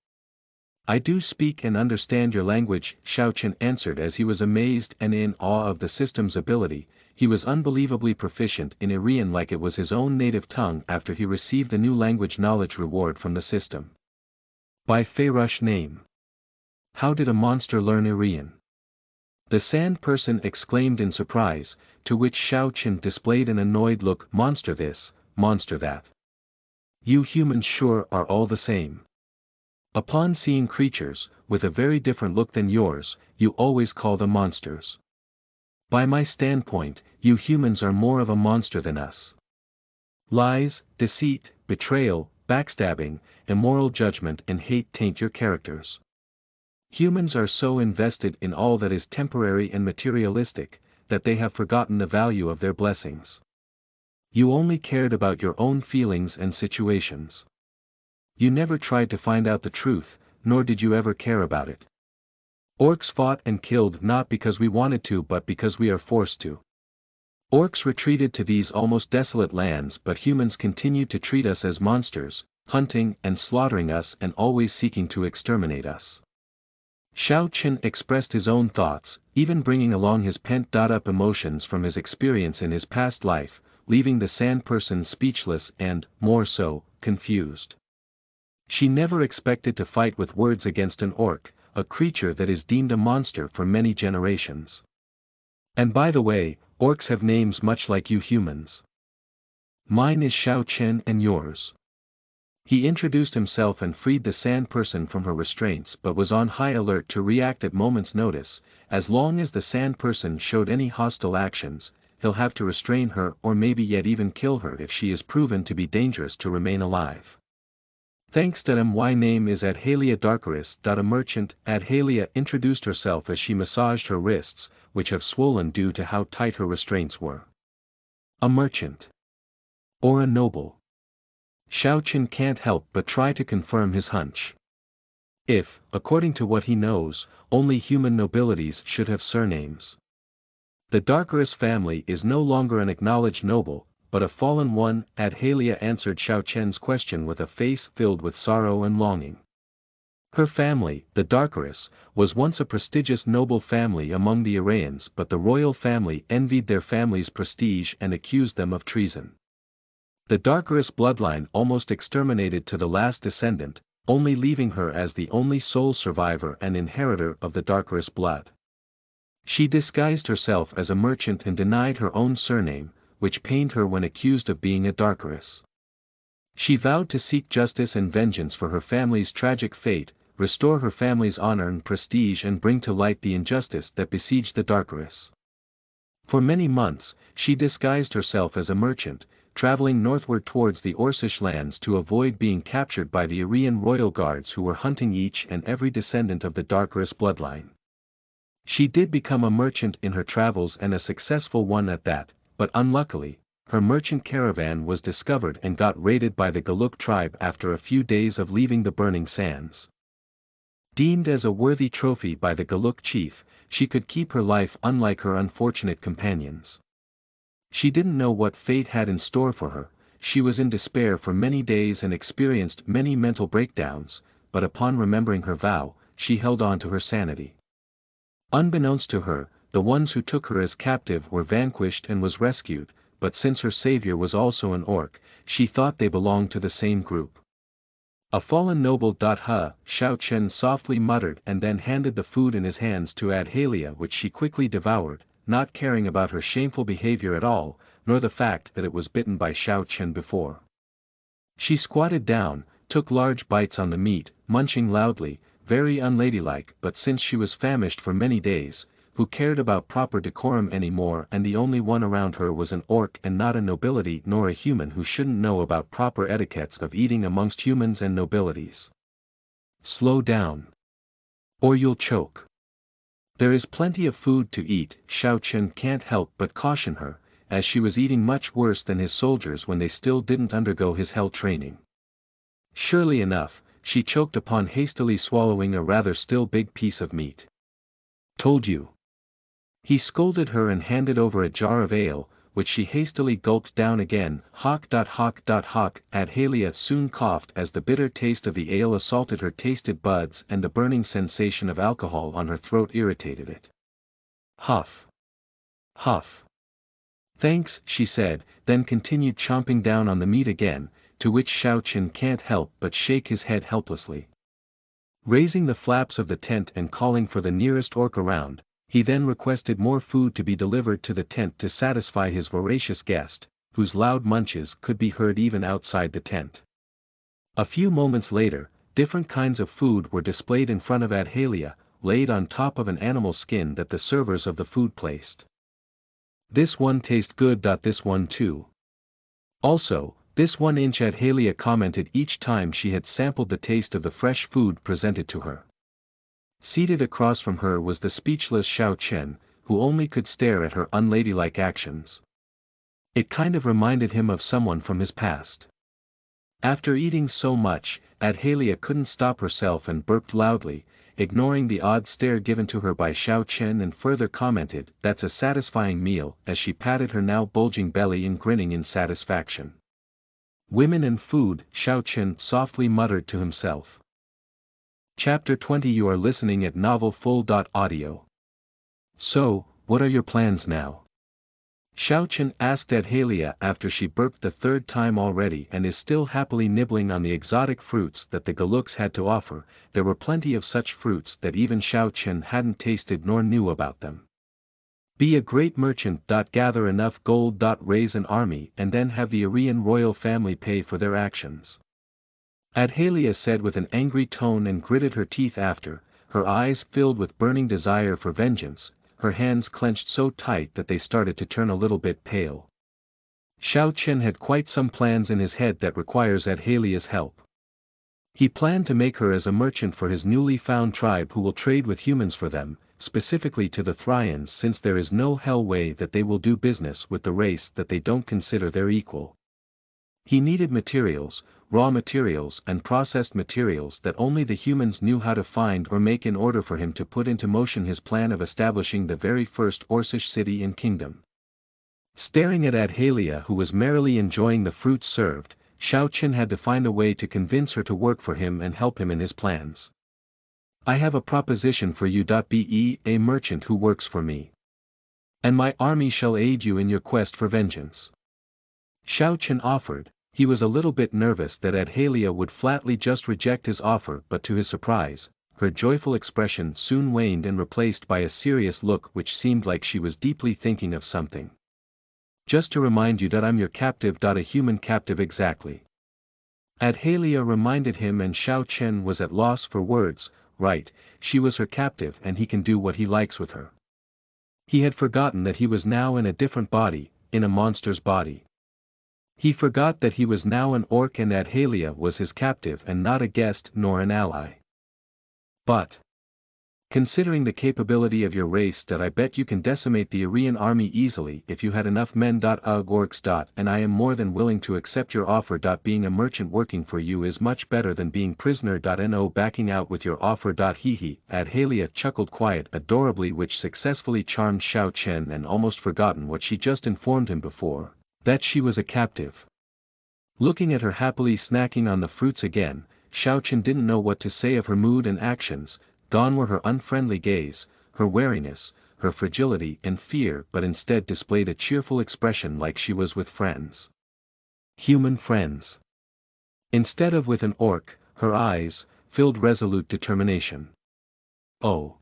I do speak and understand your language," Xiao Qian answered as he was amazed and in awe of the system's ability. He was unbelievably proficient in Aryan like it was his own native tongue after he received the new language knowledge reward from the system. By Feyrush name. How did a monster learn Aryan? The sand person exclaimed in surprise, to which Xiao Qian displayed an annoyed look. "Monster this, monster that. You humans sure are all the same. Upon seeing creatures, with a very different look than yours, you always call them monsters. By my standpoint, you humans are more of a monster than us. Lies, deceit, betrayal, backstabbing, immoral judgment and hate taint your characters. Humans are so invested in all that is temporary and materialistic, that they have forgotten the value of their blessings. You only cared about your own feelings and situations. You never tried to find out the truth, nor did you ever care about it. Orcs fought and killed not because we wanted to but because we are forced to. Orcs retreated to these almost desolate lands but humans continued to treat us as monsters, hunting and slaughtering us and always seeking to exterminate us." Xiao Qian expressed his own thoughts, even bringing along his pent-up emotions from his experience in his past life, leaving the sand person speechless and, more so, confused. She never expected to fight with words against an orc, a creature that is deemed a monster for many generations. And by the way, orcs have names much like you humans. Mine is Xiao Qian and yours. He introduced himself and freed the sand person from her restraints but was on high alert to react at moment's notice. As long as the sand person showed any hostile actions, he'll have to restrain her or maybe yet even kill her if she is proven to be dangerous to remain alive. "Thanks. My name is Adhalia Darkaris." A merchant, Adhalia introduced herself as she massaged her wrists, which have swollen due to how tight her restraints were. "A merchant? Or a noble?" Xiao Qian can't help but try to confirm his hunch. If, according to what he knows, only human nobilities should have surnames. The Darkaris family is no longer an acknowledged noble, but a fallen one. Adhalia answered Xiao Qian's question with a face filled with sorrow and longing. Her family, the Darkaris, was once a prestigious noble family among the Arayans but the royal family envied their family's prestige and accused them of treason. The Darkerus bloodline almost exterminated to the last descendant, only leaving her as the only sole survivor and inheritor of the Darkerus blood. She disguised herself as a merchant and denied her own surname, which pained her when accused of being a Darkerus. She vowed to seek justice and vengeance for her family's tragic fate, restore her family's honor and prestige and bring to light the injustice that besieged the Darkerus. For many months, she disguised herself as a merchant, traveling northward towards the Orcish lands to avoid being captured by the Arian royal guards who were hunting each and every descendant of the Darkerus bloodline. She did become a merchant in her travels and a successful one at that, but unluckily, her merchant caravan was discovered and got raided by the Galuk tribe after a few days of leaving the burning sands. Deemed as a worthy trophy by the Galuk chief, she could keep her life unlike her unfortunate companions. She didn't know what fate had in store for her, she was in despair for many days and experienced many mental breakdowns, but upon remembering her vow, she held on to her sanity. Unbeknownst to her, the ones who took her as captive were vanquished and was rescued, but since her savior was also an orc, she thought they belonged to the same group. A fallen noble. Shao Chen softly muttered and then handed the food in his hands to Adhalia, which she quickly devoured, not caring about her shameful behavior at all, nor the fact that it was bitten by Shao Chen before. She squatted down, took large bites on the meat, munching loudly, very unladylike, but since she was famished for many days, who cared about proper decorum anymore, and the only one around her was an orc and not a nobility nor a human who shouldn't know about proper etiquettes of eating amongst humans and nobilities. Slow down. Or you'll choke. There is plenty of food to eat, Shao Chen can't help but caution her, as she was eating much worse than his soldiers when they still didn't undergo his hell training. Surely enough, she choked upon hastily swallowing a rather still big piece of meat. Told you. He scolded her and handed over a jar of ale, which she hastily gulped down again. Hock. Adhalia soon coughed as the bitter taste of the ale assaulted her tasted buds and the burning sensation of alcohol on her throat irritated it. Huff. Huff. Thanks, she said, then continued chomping down on the meat again, to which Shao Chen can't help but shake his head helplessly. Raising the flaps of the tent and calling for the nearest orc around, he then requested more food to be delivered to the tent to satisfy his voracious guest, whose loud munches could be heard even outside the tent. A few moments later, different kinds of food were displayed in front of Adhalia, laid on top of an animal skin that the servers of the food placed. This one tastes good. This one too. Also, this 1-inch. Adhalia commented each time she had sampled the taste of the fresh food presented to her. Seated across from her was the speechless Shao Chen, who only could stare at her unladylike actions. It kind of reminded him of someone from his past. After eating so much, Adhalia couldn't stop herself and burped loudly, ignoring the odd stare given to her by Shao Chen, and further commented, "That's a satisfying meal," as she patted her now bulging belly and grinning in satisfaction. Women and food, Shao Chen softly muttered to himself. Chapter 20. You are listening at novelfull.audio. So, what are your plans now? Shao Chen asked Adhalia after she burped the third time already and is still happily nibbling on the exotic fruits that the Galuks had to offer. There were plenty of such fruits that even Shao Chen hadn't tasted nor knew about them. Be a great merchant. Gather enough gold. Raise an army and then have the Arian royal family pay for their actions. Adhalia said with an angry tone and gritted her teeth after, her eyes filled with burning desire for vengeance, her hands clenched so tight that they started to turn a little bit pale. Shao Chen had quite some plans in his head that requires Adhalia's help. He planned to make her as a merchant for his newly found tribe who will trade with humans for them, specifically to the Thryans, since there is no hell way that they will do business with the race that they don't consider their equal. He needed materials, raw materials and processed materials that only the humans knew how to find or make in order for him to put into motion his plan of establishing the very first Orcish city and kingdom. Staring at Adhalia, who was merrily enjoying the fruits served, Shao Chen had to find a way to convince her to work for him and help him in his plans. I have a proposition for you. Be a merchant who works for me. And my army shall aid you in your quest for vengeance. Shao Chen offered, He was a little bit nervous that Adhalia would flatly just reject his offer, but to his surprise, her joyful expression soon waned and replaced by a serious look which seemed like she was deeply thinking of something. Just to remind you that I'm your captive. A human captive exactly. Adhalia reminded him, and Xiao Chen was at loss for words. Right, she was her captive and he can do what he likes with her. He had forgotten that he was now in a different body, in a monster's body. He forgot that he was now an orc and Adhalia was his captive and not a guest nor an ally. But, considering the capability of your race, that I bet you can decimate the Aryan army easily if you had enough men. Ugh, orcs. And I am more than willing to accept your offer. Being a merchant working for you is much better than being prisoner. No backing out with your offer. Hee. Adhalia chuckled quite adorably, which successfully charmed Xiao Chen and almost forgotten what she just informed him before, that she was a captive. Looking at her happily snacking on the fruits again, Xiao Chen didn't know what to say of her mood and actions. Gone were her unfriendly gaze, her wariness, her fragility and fear, but instead displayed a cheerful expression like she was with friends. Human friends. Instead of with an orc, her eyes filled resolute determination. Oh!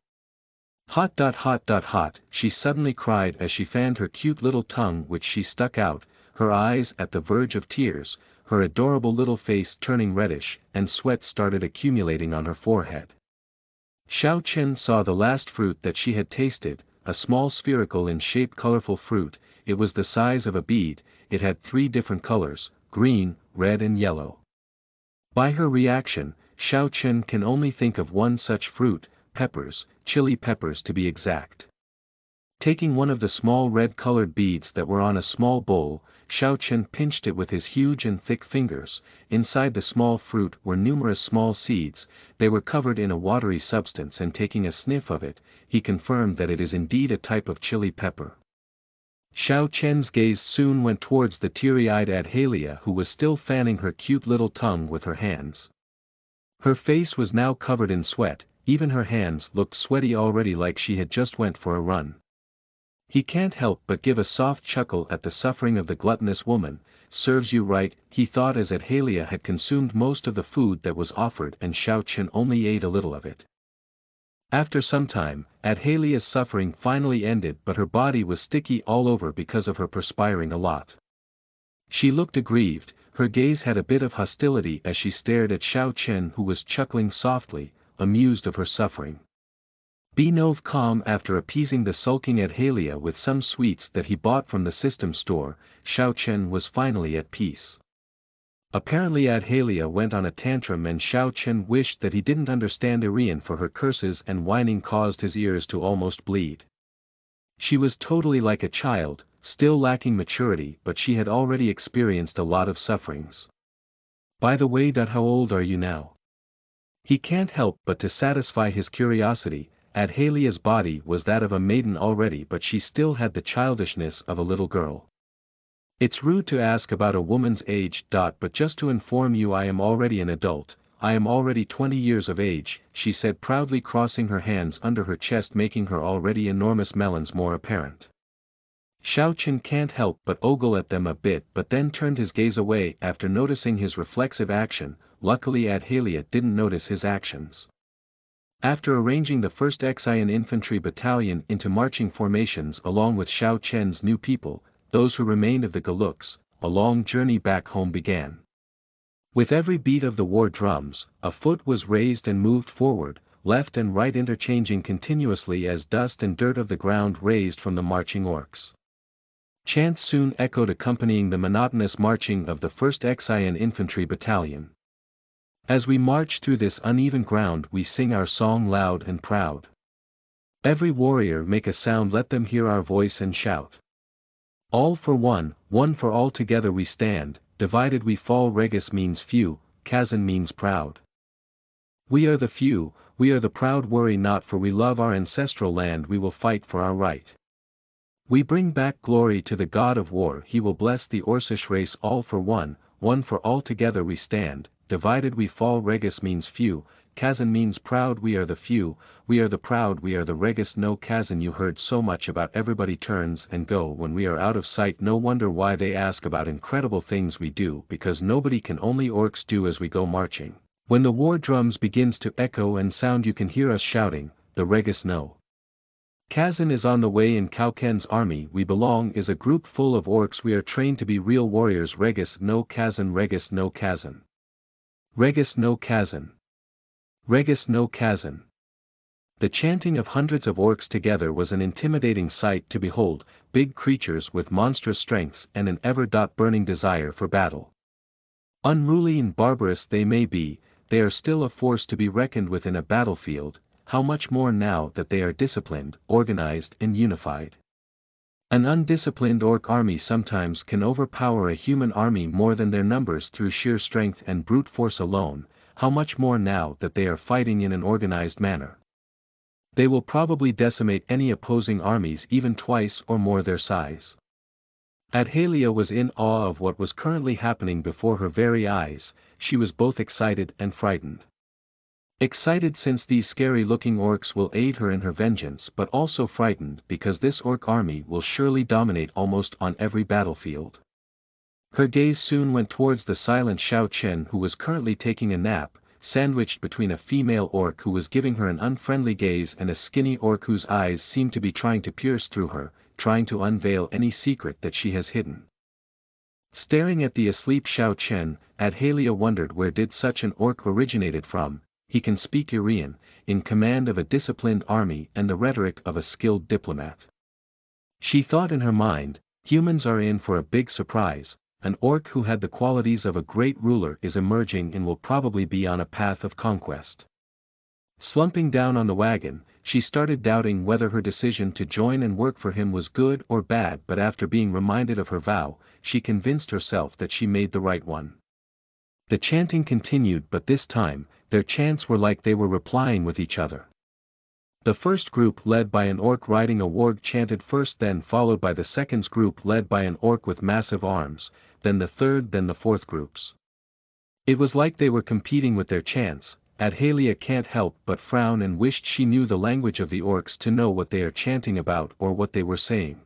Hot, she suddenly cried as she fanned her cute little tongue which she stuck out, her eyes at the verge of tears, her adorable little face turning reddish, and sweat started accumulating on her forehead. Xiao Chen saw the last fruit that she had tasted, a small spherical in shape colorful fruit. It was the size of a bead, it had 3 different colors, green, red and yellow. By her reaction, Xiao Chen can only think of one such fruit, peppers, chili peppers to be exact. Taking one of the small red-colored beads that were on a small bowl, Xiao Chen pinched it with his huge and thick fingers. Inside the small fruit were numerous small seeds, they were covered in a watery substance, and taking a sniff of it, he confirmed that it is indeed a type of chili pepper. Xiao Chen's gaze soon went towards the teary-eyed Adhalia, who was still fanning her cute little tongue with her hands. Her face was now covered in sweat, even her hands looked sweaty already, like she had just went for a run. He can't help but give a soft chuckle at the suffering of the gluttonous woman. Serves you right, he thought, as Adhalia had consumed most of the food that was offered and Xiao Chen only ate a little of it. After some time, Adhalia's suffering finally ended, but her body was sticky all over because of her perspiring a lot. She looked aggrieved, her gaze had a bit of hostility as she stared at Xiao Chen, who was chuckling softly, amused of her suffering. Be Nove calm. After appeasing the sulking Adhalia with some sweets that he bought from the system store, Xiao Chen was finally at peace. Apparently Adhalia went on a tantrum and Xiao Chen wished that he didn't understand Aryan, for her curses and whining caused his ears to almost bleed. She was totally like a child, still lacking maturity, but she had already experienced a lot of sufferings. By the way, how old are you now? He can't help but to satisfy his curiosity. Adhalia's body was that of a maiden already, but she still had the childishness of a little girl. It's rude to ask about a woman's age. But just to inform you, I am already an adult, I am already 20 years of age, she said proudly, crossing her hands under her chest, making her already enormous melons more apparent. Xiao Chen can't help but ogle at them a bit, but then turned his gaze away after noticing his reflexive action. Luckily Adhalia didn't notice his actions. After arranging the 1st Xian Infantry Battalion into marching formations along with Xiao Chen's new people, those who remained of the Galuks, a long journey back home began. With every beat of the war drums, a foot was raised and moved forward, left and right interchanging continuously as dust and dirt of the ground raised from the marching orcs. Chants soon echoed accompanying the monotonous marching of the 1st Xian Infantry Battalion. As we march through this uneven ground, we sing our song loud and proud. Every warrior make a sound, let them hear our voice and shout. All for one, one for all, together we stand, divided we fall. Regis means few, Kazan means proud. We are the few, we are the proud, worry not, for we love our ancestral land, we will fight for our right. We bring back glory to the god of war, he will bless the Orcish race. All for one, one for all, together we stand, divided we fall. Regis means few, Kazan means proud, we are the few, we are the proud, we are the Regis no Kazan. You heard so much about everybody turns and go when we are out of sight. No wonder why they ask about incredible things we do, because nobody can, only orcs do as we go marching. When the war drums begins to echo and sound, you can hear us shouting, the Regis no Kazan is on the way. In Kauken's army we belong is a group full of orcs. We are trained to be real warriors. Regis no Kazan, Regis no Kazan. Regis no Kazan. Regis no Kazan. The chanting of hundreds of orcs together was an intimidating sight to behold, big creatures with monstrous strengths and an ever-burning desire for battle. Unruly and barbarous they may be, they are still a force to be reckoned with in a battlefield. How much more now that they are disciplined, organized and unified. An undisciplined orc army sometimes can overpower a human army more than their numbers through sheer strength and brute force alone, how much more now that they are fighting in an organized manner. They will probably decimate any opposing armies even twice or more their size. Adhalia was in awe of what was currently happening before her very eyes. She was both excited and frightened. Excited since these scary-looking orcs will aid her in her vengeance, but also frightened because this orc army will surely dominate almost on every battlefield. Her gaze soon went towards the silent Xiao Chen, who was currently taking a nap, sandwiched between a female orc who was giving her an unfriendly gaze and a skinny orc whose eyes seemed to be trying to pierce through her, trying to unveil any secret that she has hidden. Staring at the asleep Xiao Chen, Adhalia wondered where did such an orc originated from. He can speak Irian, in command of a disciplined army and the rhetoric of a skilled diplomat. She thought in her mind, humans are in for a big surprise, an orc who had the qualities of a great ruler is emerging and will probably be on a path of conquest. Slumping down on the wagon, she started doubting whether her decision to join and work for him was good or bad, but after being reminded of her vow, she convinced herself that she made the right one. The chanting continued, but this time, their chants were like they were replying with each other. The first group led by an orc riding a warg chanted first, then followed by the second group led by an orc with massive arms, then the third, then the fourth groups. It was like they were competing with their chants. Adhalia can't help but frown and wished she knew the language of the orcs to know what they are chanting about or what they were saying.